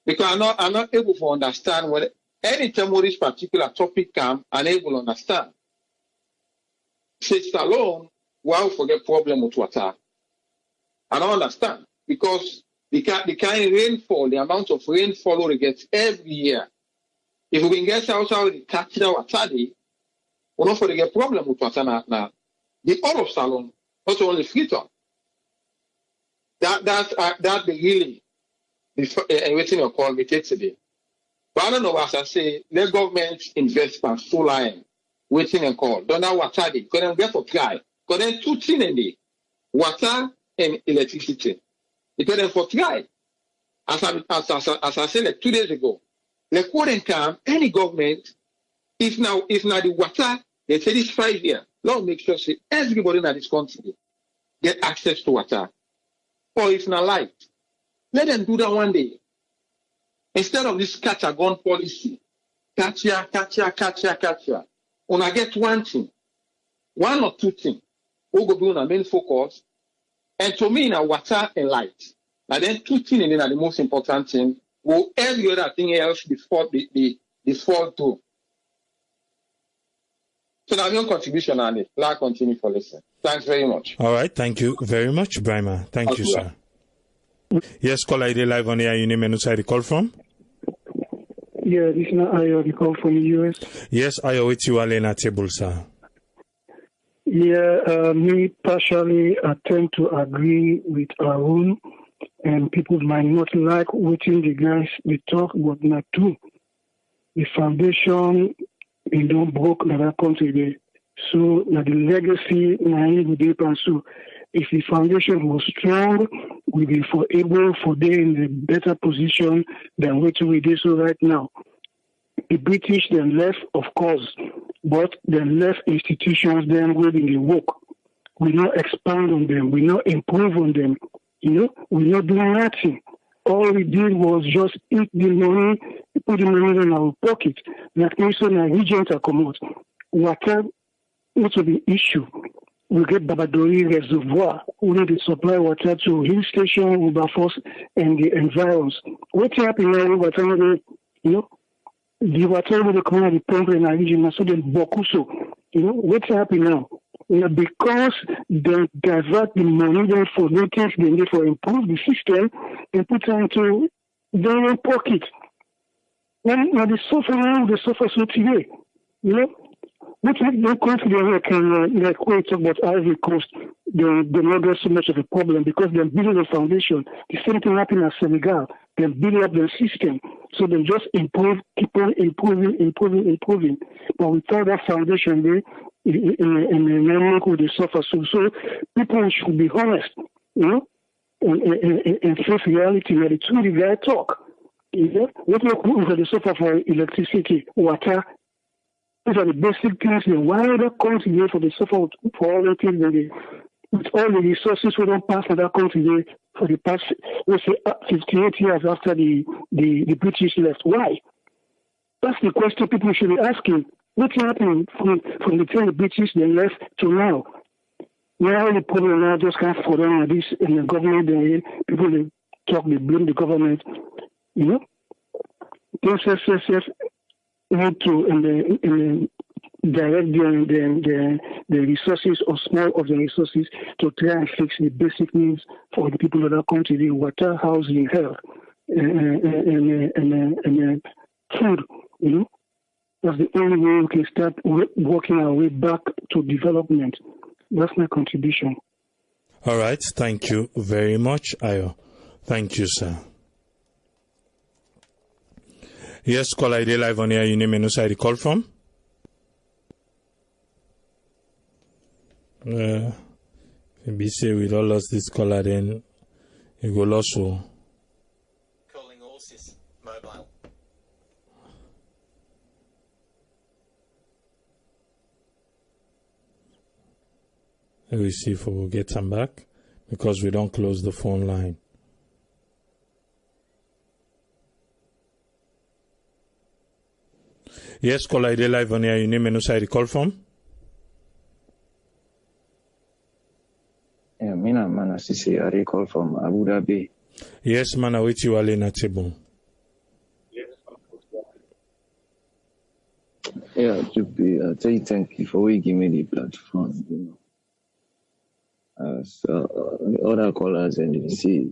Because I'm not able to understand what anytime what this particular topic comes, I'm able to understand. Since alone, why we forget problem with water? I don't understand. Because the kind of rainfall, the amount of rainfall we get every year. If we can get outside the catch our water, we don't forget problem with water now. The all of Salon, not only Freetown. That the really everything you call me today. But I don't know as I say, let government invest in solar and waiting and call. Don't know water they couldn't get for try. Because then two things in the water and electricity. It couldn't for try. As I said like 2 days ago, they couldn't come any government if now the water they say this 5 years. Lord make sure say everybody in this country get access to water. Or if not light. Let them do that one day. Instead of this catch a gun policy. Catch ya. When I get one thing, one or two things, we go do on our main focus. And to me, now water and light. Now then two things and then are the most important thing. Well, every other thing else before the fall through. So now your contribution on it. Now continue for listening. Thanks very much. All right. Thank you very much, Brahma. Thank you, sir. Yes, call ID live on air. Your name and where you call from? Yeah, this is not Ayo. You call from the US. Yes, Ayo, with you all in a table, sir. Yeah, me partially I tend to agree with Arun, and people might not like what the guys they talk, but not true. The foundation, don't broke that country there. So now the legacy we deep and so if the foundation was strong, we'd be able for them in a better position than what we do so right now. The British then left, of course, but then left institutions then where they work. We not expand on them, we not improve on them. We not do nothing. All we did was just eat the money, put the money in our pocket. Like Mason and Regent are come out. Water, what's the issue? We get Babadori Reservoir. We need to supply water to hill station, Wilberforce, and the environs. What's happening now? The water will come out of the pump in our region, so then Bokuso. What's happening now? Because they divert the money then for things they need for improve the system and put it into their own pocket. Now they suffer so today. What no country can like we talk about Ivory Coast, they not get so much of a problem because they're building a foundation. The same thing happened at Senegal. They're building up their system. So they just improve, keep on improving. But without that foundation there, in the network will suffer. So people should be honest, and face reality where the two the guy talk. What will they suffer for electricity, water? These are the basic things. Why other countries there for the suffer for all the things with all the resources we don't pass for that country there for the past, let's say, 58 years after the British left? Why? That's the question people should be asking. What's happening from the time the British they left to now? Now the problem now just can't fall down on this in the government. People they talk, they blame the government. SSF need to direct the resources or small of the resources to try and fix the basic needs for the people of that country: the water, housing, health, and food. That's the only way we can start working our way back to development. That's my contribution. All right. Thank you very much, Ayo. Thank you, sir. Yes, call ID live on air. Your name and where you call from? Maybe say we don't lost this caller, then you go lost. Calling Orsis mobile. Let me see if we'll get them back because we don't close the phone line. Yes, call ID live on air. Your name and where you call from? Yeah, Mana Sisi, I call from Abu Dhabi. Yes, Mana, with you, Alena Tibon. Yeah, I tell you thank you for giving me the platform. So other callers and you see,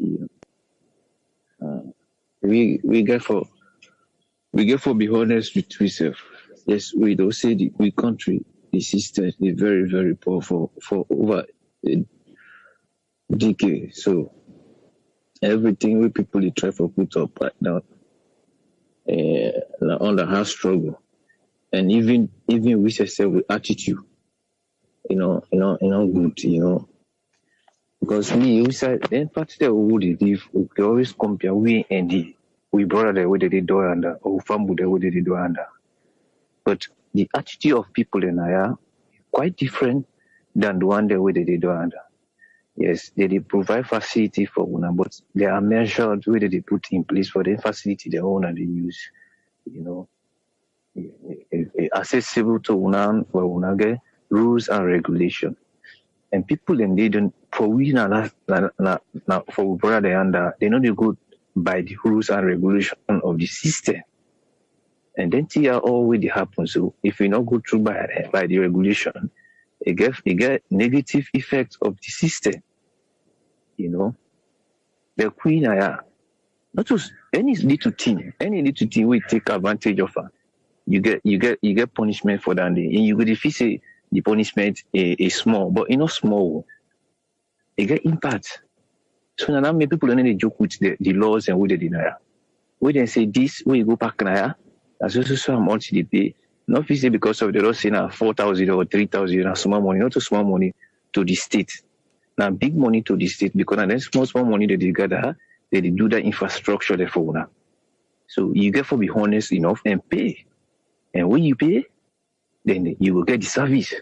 we get for be honest with ourselves. Yes, we don't say we country, the system is very, very poor for over a decade. So everything we people try to put up right now under hard struggle. And even we say with attitude, good, Because we said then part of we always compare we and we brother the way they do under or family the way they do under. But the attitude of people in Aya quite different than the one the way they do under. Yes, they provide facility for una, but there are measures where they put in place for the facility they own and they use, accessible to una where una get rules and regulation. And people and they don't for we now for brother under they know they go by the rules and regulation of the system. And then see how all will happen. So if we not go through by the regulation, it get negative effects of the system. You know, the queen not just any little thing we take advantage of her. You get punishment for that, and you could if you say the punishment is small, but it's not small. It get impact. So now many people don't joke with the laws and with the denial. We then say this, we go back now. As also so much they pay. Not say because of the law saying 4,000 or 3,000 small money, not too small money to the state. Now big money to the state because then small money that they gather, they do the infrastructure there for now. So you get to be honest enough and pay. And when you pay, then you will get the service.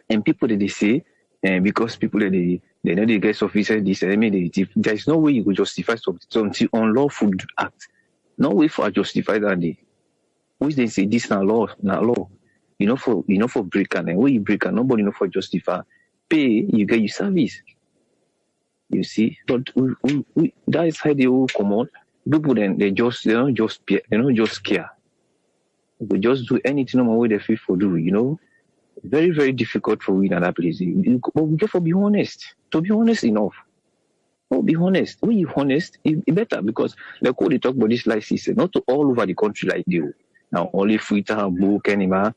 And people that they say, and because people that they know the guest officer, this there is no way you could justify something unlawful act. No way for justify that day. Which they say this not law. You know for break and when you break and nobody know for justify. Pay, you get your service. You see, but we that is how they all come on. People then they don't just care. They just do anything no matter what they feel for do. You know, very very difficult for we in that place. But we have to be honest. To be honest enough. Oh, be honest. When you honest, it's better because like what they talk about this life system, not to all over the country like they do. Now only Freetown, Kenema,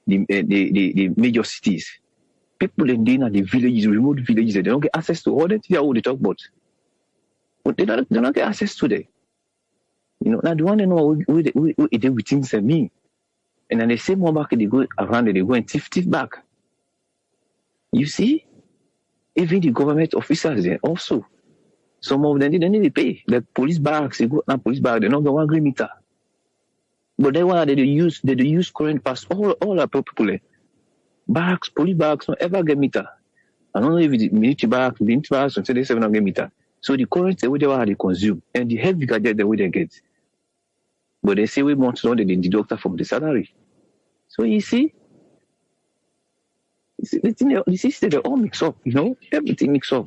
the major cities. People in the villages, remote villages, they don't get access to all that. They talk about. But they don't get access to them. You know, now the one they know who they with things and me. And then they say more back, they go around and they go and thief back. You see? Even the government officers there also. Some of them, they don't need to pay. The police barracks, they go now police barracks, they don't get 1 green meter. But they want they use current pass all our people. Barracks, police barracks don't ever get meter. I don't know if it's military barracks, until they don't get meter. So the current the way they consume and the heavy gadget the way they get. But they say we want to know that they deduct from the salary. So you see, the system they all mix up, you know, everything mix up.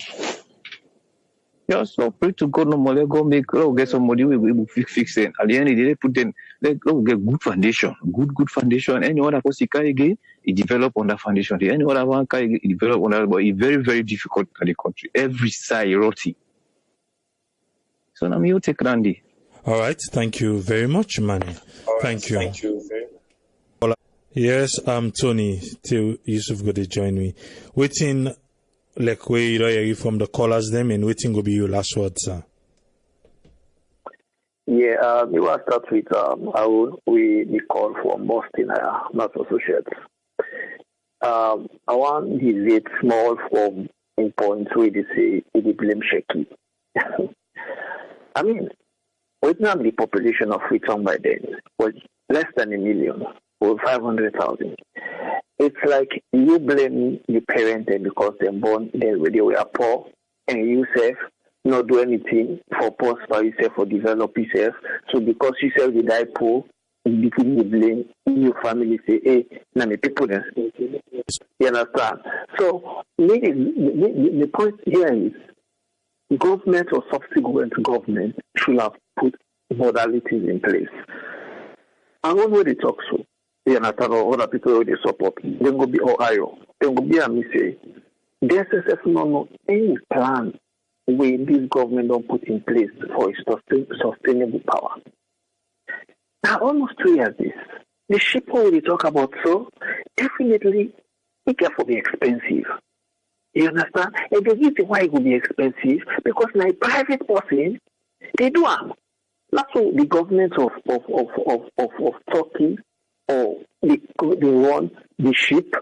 Just so pray to God no more. Let go get somebody we will fix it. At the end of the day, put them let go get good foundation, good foundation. Any other person can again, it develop on that foundation. Any other one can develop on that, but it's very very difficult in the country. Every side rotting. So now you take Randy. All right, thank you very much, Manny. Thank you. Yes, I'm Tony. Till Yusuf go to join me. Waiting. Like where you hear from the callers them and waiting will be your last word, sir. Yeah, we will start with we call from Boston, not associates. I want the rate small from in points where they say they blame shaky. I mean, right now the population of Freetown by then was less than 1 million or 500,000. It's like you blame your parents because they're born, they were poor, and you self not do anything for prosper yourself or develop yourself. So because you self you die poor, you begin to blame your family. Say, hey, now me people there. You understand? So the point here is government or subsequent government should have put modalities in place. I want what they talk so. You understand, or other people who they support. Then go be Ohio. Then go be a say. There's no any plan where this government don't put in place for a sustainable power. Now almost 2 years this. The ship we talk about so definitely it can be expensive. You understand? And the reason why it will be expensive because my private person they do have. Not so the government of Turkey or they run the ship.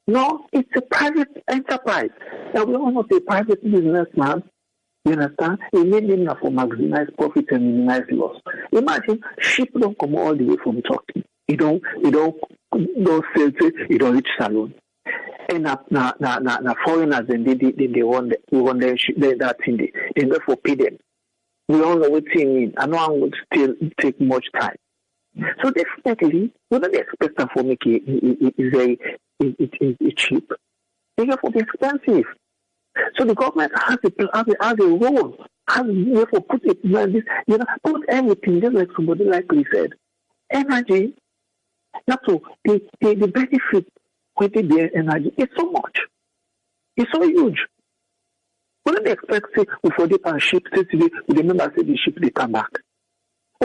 No, it's a private enterprise. Now we all know a private businessman. You understand? He made them for maximize profit and minimize loss. Imagine ship don't come all the way from Turkey. You don't sell it, you don't reach Salon. And na foreigners and they run that thing. They therefore pay them. We all know what it means. I know I would still take much time. So definitely, we don't expect them for make it cheap. They therefore be expensive. So the government has a role, has therefore put it like this, put everything just like somebody likely said. energy, not so the benefit with the energy is so much. It's so huge. We don't expect say for the ship today, we remember say the ship they come back.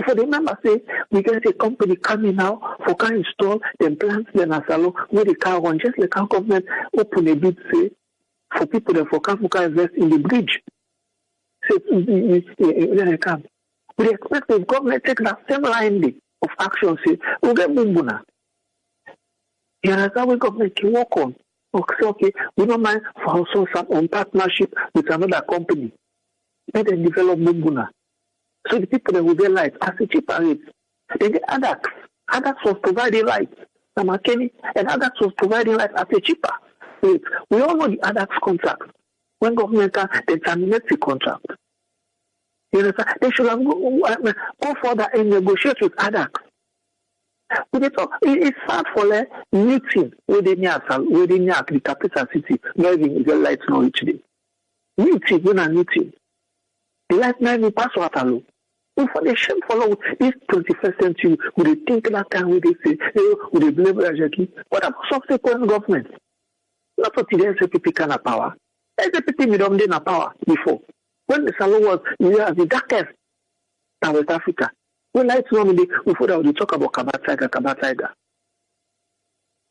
For the member say we get a company coming now for can install them plants then as alone where the car run just like our government open a bid say for people that for can invest in the bridge. Say they come. We expect the government take that same line of action say we get bumbuna. You understand what government can work on? Okay, we don't mind for also some on partnership with another company. Let them develop bumbuna. So the people that will get light as a cheaper rate. Then the ADAX. ADAX was providing light. Namakeni and ADAX was providing light at a cheaper rate. We all know the ADAX contract. When government can they terminate the contract. You understand? They should have go further and negotiate with ADAX. It's hard for the meeting within the capital city, not even the lights not each day. Meeting, when a meeting. The light not even pass water low. For the shame follow this 21st century, would they think that time would they say, would they blame Rajaki? What about subsequent government? Not what the SPP can have power. SPP we don't have power before. When the salon was the darkest in West Africa. When lights normally before that we talk about Kabatiger.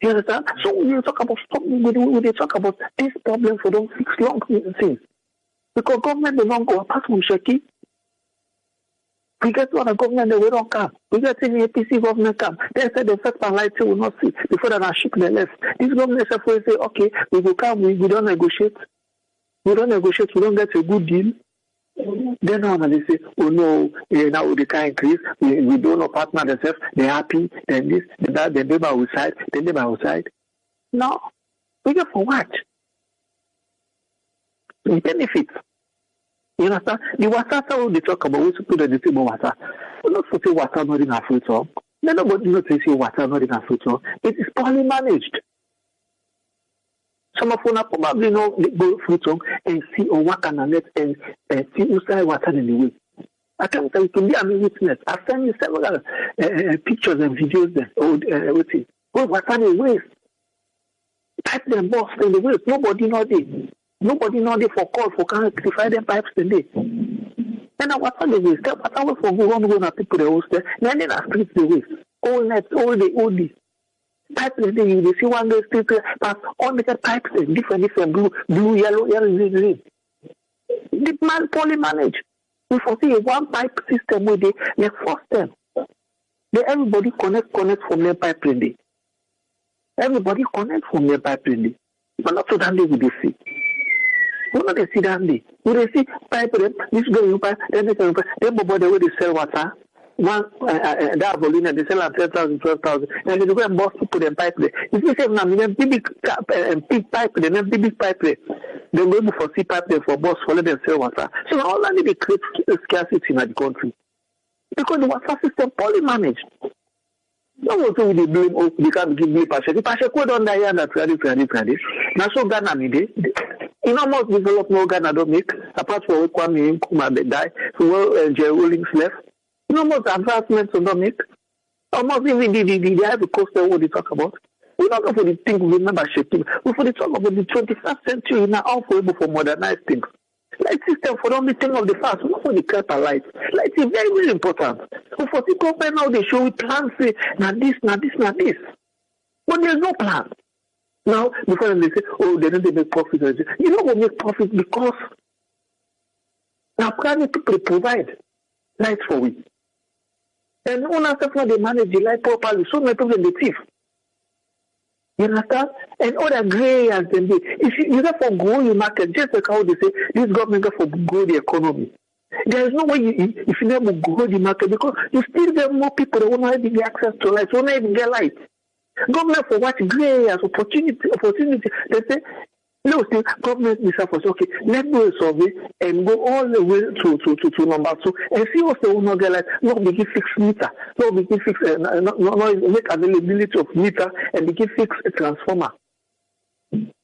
You understand? So we talk about we talk about this problem for them fix long things. Because government they don't go apart from Shaki. We get one government they don't come. We get any APC government come. They said the first one light will not see before that I ship the left. This government will say, okay, we will come, we don't negotiate. We don't negotiate, we don't get a good deal. Then now they say, oh no, now they can't increase, we don't know partner themselves, they're happy, then this, then that, then they by outside, then they by outside. No. We get for what? The benefits. You understand? The water they talk about, we put the table water. We not say water not in Africa. Nobody not say water not in Africa. It is poorly managed. Some of them probably know they go through and see or work on a net and see who side water in the way. I can tell you to be a witness. I've sent you several pictures and videos there. Everything. Go water in the waste. Pipe them box in the waste. Nobody know they. Nobody know they for call for can rectify them pipes today. And I water the waste. That water for go on people the host there. Then they are streets the waste. All night, all day, all day. Pipe the day you see one day street pass all the pipes different blue, yellow, green. The man poorly managed. We foresee a one pipe system where they force them. They everybody connect from their pipe day. Everybody connect from their pipe day. But not so that they will see. We not see that day. We see pipe them, this go pipe, then they can then the way they sell water. One that volume they sell at 10,000, 12,000, and they go and boss to put them pipe there. If you say now, big pipe, then big pipe there. They go for see pipe there for boss for let them sell water. So all that they create scarcity in the country because the water system poorly managed. No one will they blame. Oh, they can't give me passion. The passion code on the year that ready. Now so Ghana me dey. In almost develop no Ghana don't make apart from Kwame Nkrumah they die. So Jerry Rawlings left. No more advancements on make. Almost even the Ivory Coast what they talk about. We don't go for the thing we remember shaping. We for the talk about the 21st century now all for able for modernize things. Light system for the only thing of the past, not for the copper light. Light is very, very important. So for the government now they show we plans say now this. But there's no plan. Now before they say, oh they don't make profit. You know what make profit because now private people provide light for we. And when after they manage the light properly, so many people they thief. You understand? And all that gray as them be. If you therefore grow your market, just like how they say this government for grow the economy. There is no way if you never grow the market because you still get more people that won't have access to light, won't even get light. Government for what gray as opportunity. They say no, still government itself was okay. Let's do a survey and go all the way to number 2 and see what's the one get like. Not begin fix meter, not begin fix not make availability of meter and begin fix a transformer.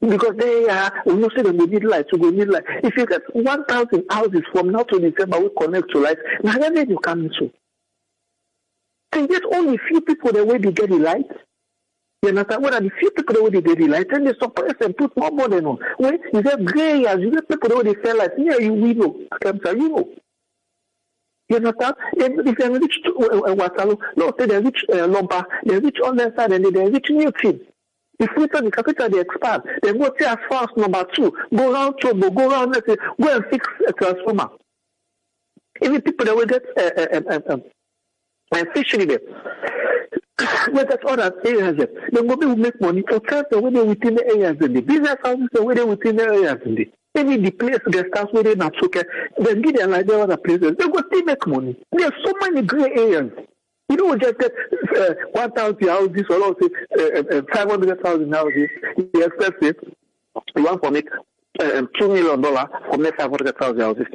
Because they we know say they need light, so we need light. If you get 1,000 houses from now to December, we connect to light. Now then you come into. So just only few people the way they get the light. You understand? What are the few people the way they get the light? And they suppress and put more burden on. When you get gray areas, you get people the way they feel like, yeah, we know. You know. You understand? If they reach Waterloo, no, say they reach Lomba, they reach on their side, and they reach Newton. If we tell the capital they expand, they go to as far as number 2, go around Chobo, go around, let's say, go and fix a transformer. Even people that will get fishery there. But that's other areas there. Then go will make money. Hotels the way they within the areas in the business houses the way they within the areas in the maybe the place guest house where they not okay. Then give them like the other places. They go to make money. There are so many gray areas. You don't just get 1,000 houses or 500,000 houses. You expect it. You want to make $2 million for make 500,000 houses.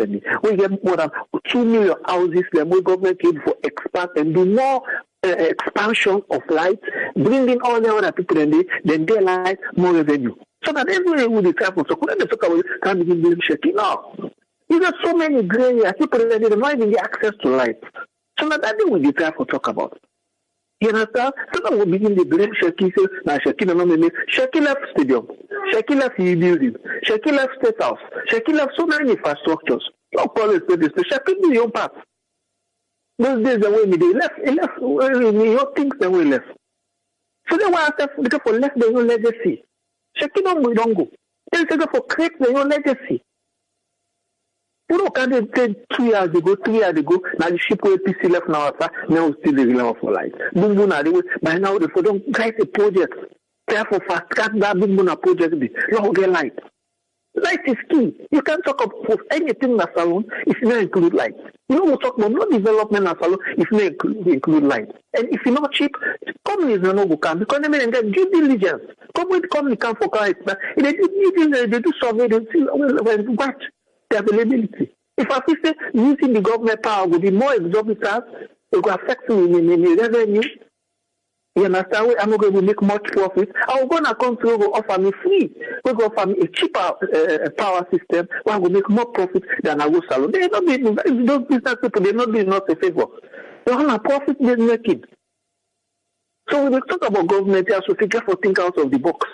We get more than 2 million houses. The more government came for expand and do more expansion of light, bringing all the other people in there, then their light more revenue. So that everywhere with the traffic, so when they talk about can't begin being shaky now. You got so many gray areas. People they don't even get access to light. So now that we the traffic talk about. You understand? So now we begin to blame Shaki. Say, now Shaki no me. Shaki left stadium. Shaki left building. Shaki left state house. Shaki left so many infrastructures. No call it this. Shaki do your part. Those days the way they left. He left. Your things the way left. So then why after because for left their own legacy. Shaki don't go. Then say for create their own legacy. You know, can they take 2 years ago, 3 years ago, now the ship will PC left now, now still the relevant for light. Boom, boom, by now, they don't write a project. Therefore, fast track that boom, boom, project, now get light. Light is key. You can't talk about anything in a salon if you don't include light. You know, we talk about no development in a salon if you don't include light. And if you're not cheap, companies don't know who can because they may get due diligence. Company can for clients, but they do survey, they see what. Availability. If I say using the government power will be more exorbitant, it will affect me in revenue. You understand? I'm not going to make much profit. I'm going to come through and offer me free. We're going to offer me a cheaper power system where I will make more profit than I will salon. They're not doing those business people, they're not doing us a favor. They're on a profit they're making. So when we talk about government, you have to figure for think out of the box.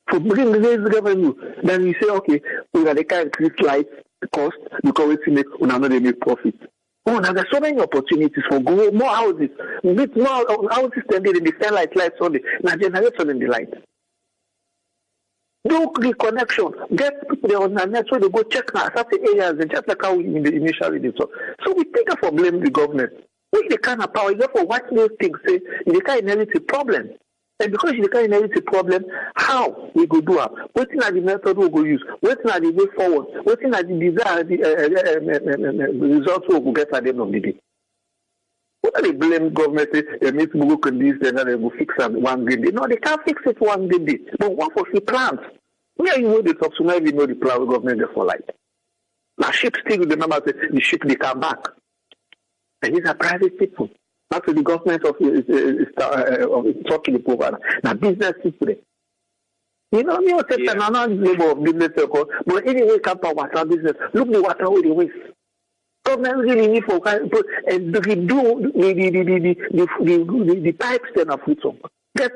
For bring raise revenue, then you say, okay, we are the kind of increase life cost because we make we not make profit. Oh, now there's so many opportunities for go more houses. We need more houses than they sell lights on the now generation in the light. Do reconnection. Get people on the net so they go check now certain areas and just like how we initially did. So we take it for blame the government. We the kind of power, therefore what those things say they can't inherit a problem. And because you can't inherit a problem, how we go do it? What are the method we go use? What are the way forward? What are the desired results we will get at the end of the day? What are they blame government? They make people can this and then they will fix it one green day. No, they can't fix it one green day. But one for the plans. Where you know the top, so now you know the plan of government there for light. Now ship still with the number the ship they come back. And these are private people. Not to the government of talking the poor. Now business people. You know, you say labor business circle, but anyway, come for water business. Look the water where they waste. Government really need for and redo the pipes then of food. Get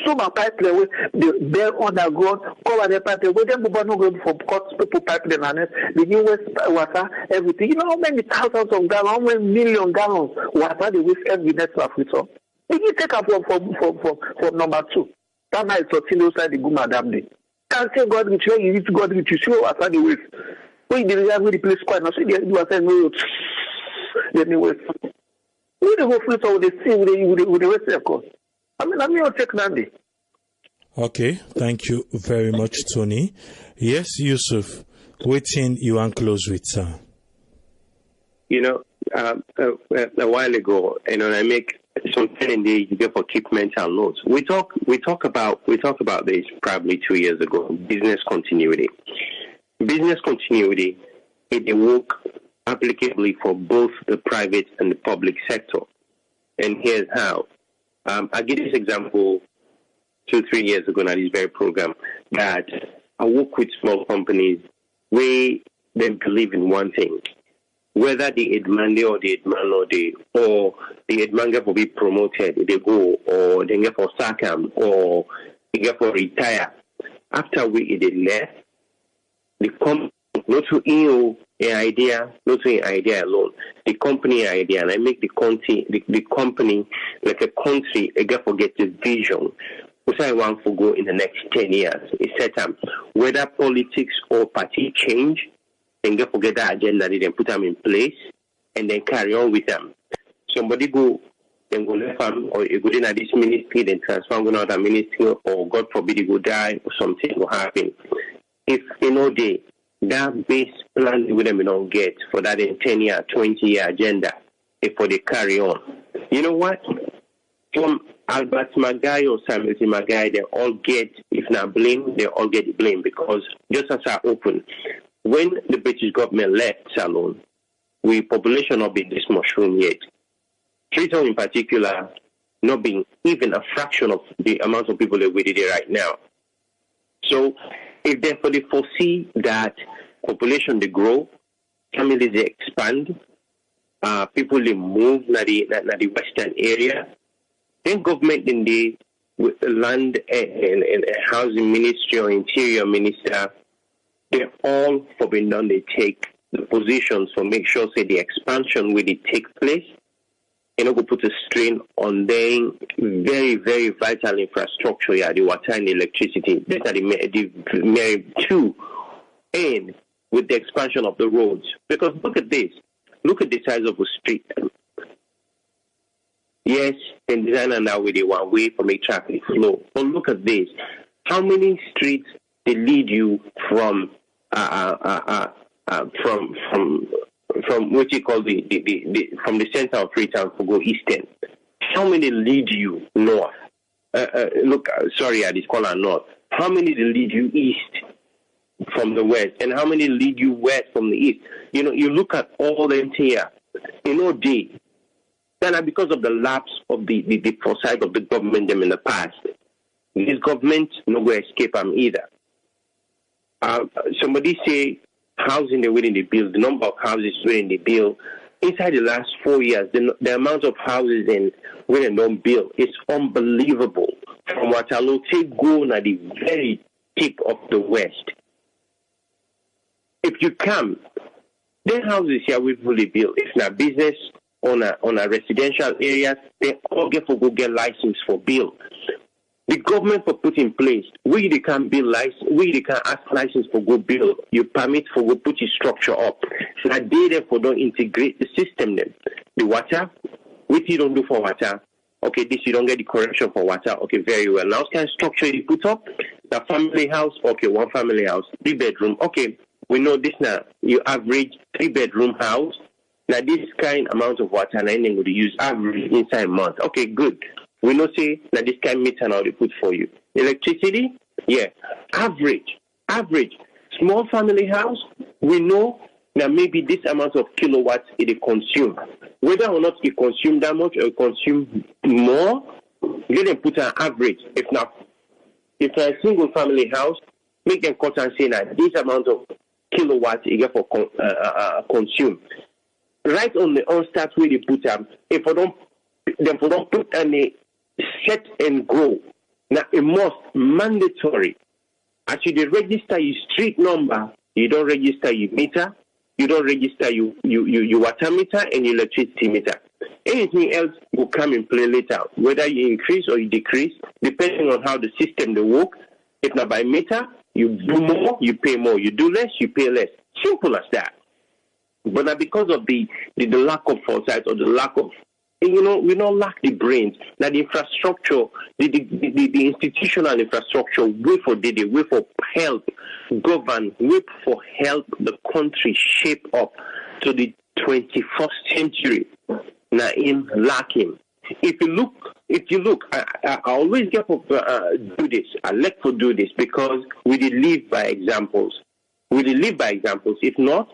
some pipe there they're underground, cover the pipe where them no go for cut people pipe the harness, the new waste water, everything. You know how many thousands of gallons, how many million gallons water they waste every next Africa. If you take up from number 2, that night so till outside the Guma Dam day. Can't say God rich where you need to God rich, you see water the waste. When they have the place quite now, so they do a no let me waste. We don't go free over the sea with the waste of course. I mean, I'll check that day. Okay, thank you very much, Tony. Yes, Yusuf, waiting you and close with, sir. You know, a while ago, I make something in the you get for keep mental notes. We talk about this probably 2 years ago. Business continuity. Business continuity it work applicably for both the private and the public sector. And here's how. I'll give this example 2-3 years ago now, this very program, that I work with small companies where they believe in one thing. whether the Edmande or the Edman or the Edmanga will be promoted, they go, or they get for Sakam, or they get for retire. After we left, the company, not to you an idea, not to an idea alone, the company idea, and I make the company like a country, again forget the vision. Which I want to go in the next 10 years. It's set up whether politics or party change, and get forget that agenda, they then put them in place and then carry on with them. Somebody go, then go left them, or you go in at this ministry, then transfer go out a ministry, or God forbid you go die, or something will happen. If that base plan with them we don't get for that in 10-year, 20-year agenda, if for they carry on. You know what? From Albert Magai or Samuel Magai, they all get, if not blame, they all get the blame, because just as I open, when the British government left Salon, we population not been this mushroom yet. Freetown in particular, not being even a fraction of the amount of people that we did it right now. So, if therefore they foresee that population they grow, families they expand, people they move na the western area, then government in the land and housing ministry or interior minister, they're all forbidden done. They take the positions for make sure say the expansion will take place, and go put a strain on the very, very vital infrastructure, the water and electricity. These are the main two, and with the expansion of the roads. Because look at this. Look at the size of the street. Yes, and design now with the one way for make traffic flow. But look at this. How many streets they lead you from what you call from the center of Freetown to go eastern? How many lead you north? Sorry, I just call her north. How many lead you east from the west, and how many lead you west from the east? You know, you look at all them here. Then because of the lapse of the foresight of the government them in the past, this government no go escape them either. Somebody say housing the within the bill, the number of houses within the bill, inside the last 4 years, the amount of houses in within the bill is unbelievable. From Waterloo to go at the very tip of the west. If you come, the houses here will fully built. If not business on a residential areas, they all get license for build. The government for put in place, we they can build license, we they can ask license for go build, you permit for go put your structure up. So that they therefore don't integrate the system then. The water, what you don't do for water, okay, this you don't get the correction for water, okay, very well. Now kind of structure you put up, the family house, okay, one family house, 3-bedroom, okay, we know this now, you average 3-bedroom house. Now, this kind amount of water, and I ain't going to use average inside a month. Okay, good. We know, say, that this kind meter now they put for you. Electricity, yeah, average. Small family house, we know that maybe this amount of kilowatts it consume. Whether or not it consume that much or consume more, let them put an average. If a single family house, make them cut and say that this amount of kilowatts you get for consume. Right on the onstart where they put them, if we don't put any set and go. Now it must mandatory. As you register your street number, you don't register your meter, you don't register your water meter and your electricity meter. Anything else will come in play later, whether you increase or you decrease, depending on how the system they work. If not by meter, you do more, you pay more. You do less, you pay less. Simple as that. But now because of the lack of foresight or the lack of, we don't lack the brains. Now the infrastructure, the institutional infrastructure, wait for help govern, wait for help the country shape up to the 21st century. Now in lacking. If you look, I always get to do this. I like to do this because we did live by examples. If not,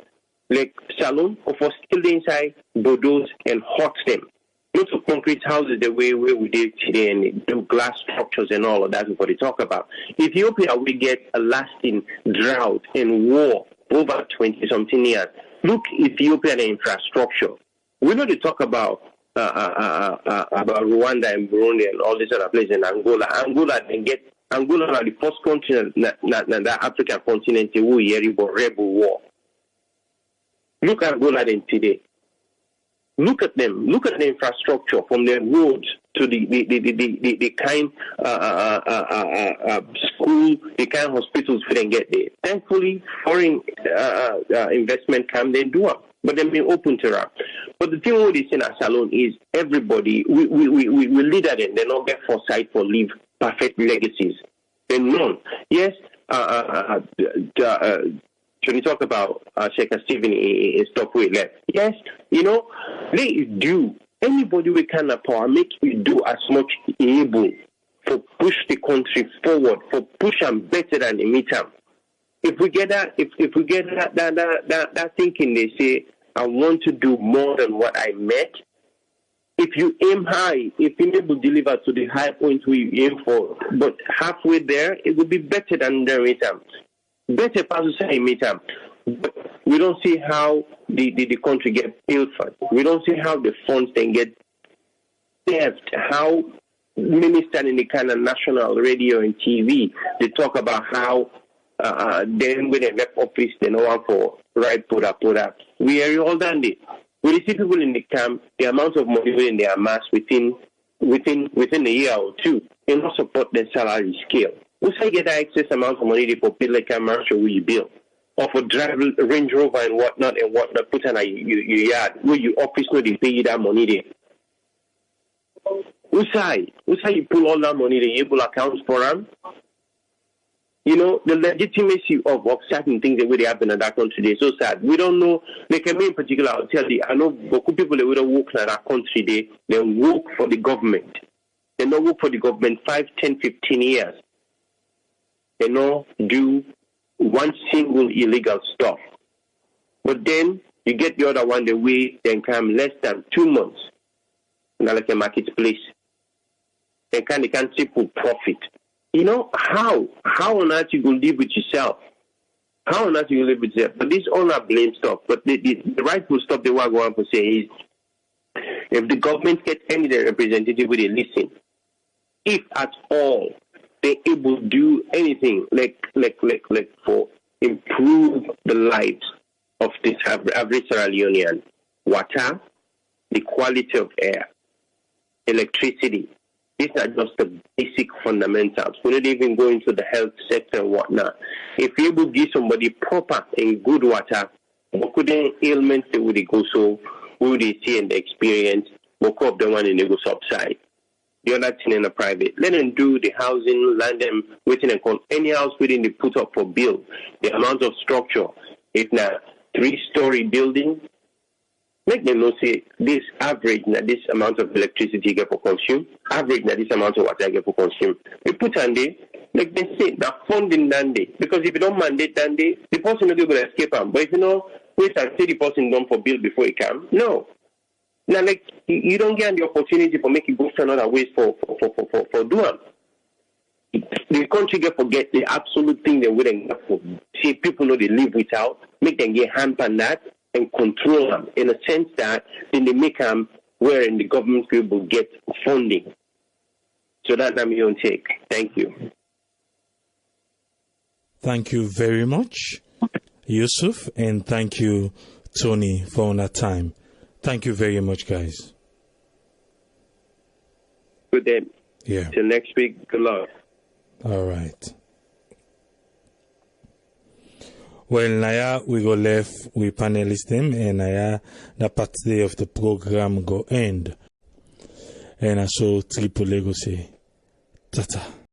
like Salon, or for still inside Bordeaux and hot them. Not of concrete houses the way we did today and do glass structures and all of that is what they talk about. Ethiopia will get a lasting drought and war over 20-something years. Look, Ethiopia and infrastructure. We know they talk about Rwanda and Burundi and all these other places in Angola. Angola are the first continent, the African continent, who hear about rebel war. Look at Angola then today. Look at them. Look at the infrastructure from the roads to the kind school, the kind of hospitals we didn't get there. Thankfully, foreign investment come, they do it, but they've been open to that. But the thing with this in Salon is everybody, we lead at them. They don't get foresight for leave perfect legacies. They none. Yes, when you talk about Sheikh Stephen in Stockway left, yes, you know, they do. Anybody we can power make you do as much able for push the country forward, for push them better than the midterm. If we get that, if we get that thinking, they say, I want to do more than what I met. If you aim high, if you're able to deliver to the high point we aim for, but halfway there, it would be better than the midterm. Better passes a midterm. But we don't see how the country gets pilfered. We don't see how the funds then get theft. How ministers in the kind of national radio and TV, they talk about how then when they left office, they know how for right put up. We are all done it. We see people in the camp, the amount of money in their mass within a year or two, they not support their salary scale. We say get that excess amount of money for build a commercial where you build, or for drive Range Rover and whatnot, put on your yard where you office no they pay you that money there. We say you pull all that money, they able accounts for them. You know, the legitimacy of certain things that really happen in that country, they're so sad. We don't know, like me in particular, I'll tell you, I know beaucoup people that would work in that country, they work for the government. They don't work for the government 5, 10, 15 years. They don't do one single illegal stuff. But then you get the other one the way they come less than 2 months. Not like a marketplace. They can't triple profit. You know, how on earth you going to live with yourself? How on earth you going to live with yourself? But this all not blame stuff. But the rightful stuff they want to go on to say is, if the government gets any representative with a listen, if at all they're able to do anything like for improve the lives of this average Sierra Leonean, water, the quality of air, electricity. These are just the basic fundamentals. We don't even go into the health sector and whatnot. If you able to give somebody proper and good water, what could any ailments they would go so, who they see and the experience, what of them one in the go subside. The other thing in the private, let them do the housing, land them, waiting and call any house within the put up for bill. The amount of structure, if not 3-story building, make them know say this average na this amount of electricity you get for consume, average na this amount of water you get for consume. We put on there, like they say, the funding done day. Because if you don't mandate done day, the person will be able to escape them. But if you know, wait and say the person done for bill before he come, no. Now, like you don't get the opportunity for making go for another ways for doing. The country get forget the absolute thing they wouldn't have for. See, people know they live without, make them get hand on that and control them in a sense that then they make them wherein the government will get funding. So that's my own take. Thank you. Thank you very much, Yusuf, and thank you, Tony, for that time. Thank you very much, guys. Good day. Yeah. Till next week. Good luck. All right. Well, Naya, we go left with panelists them, and Naya, the part day of the program go end. And I saw Triple Lego say, Tata.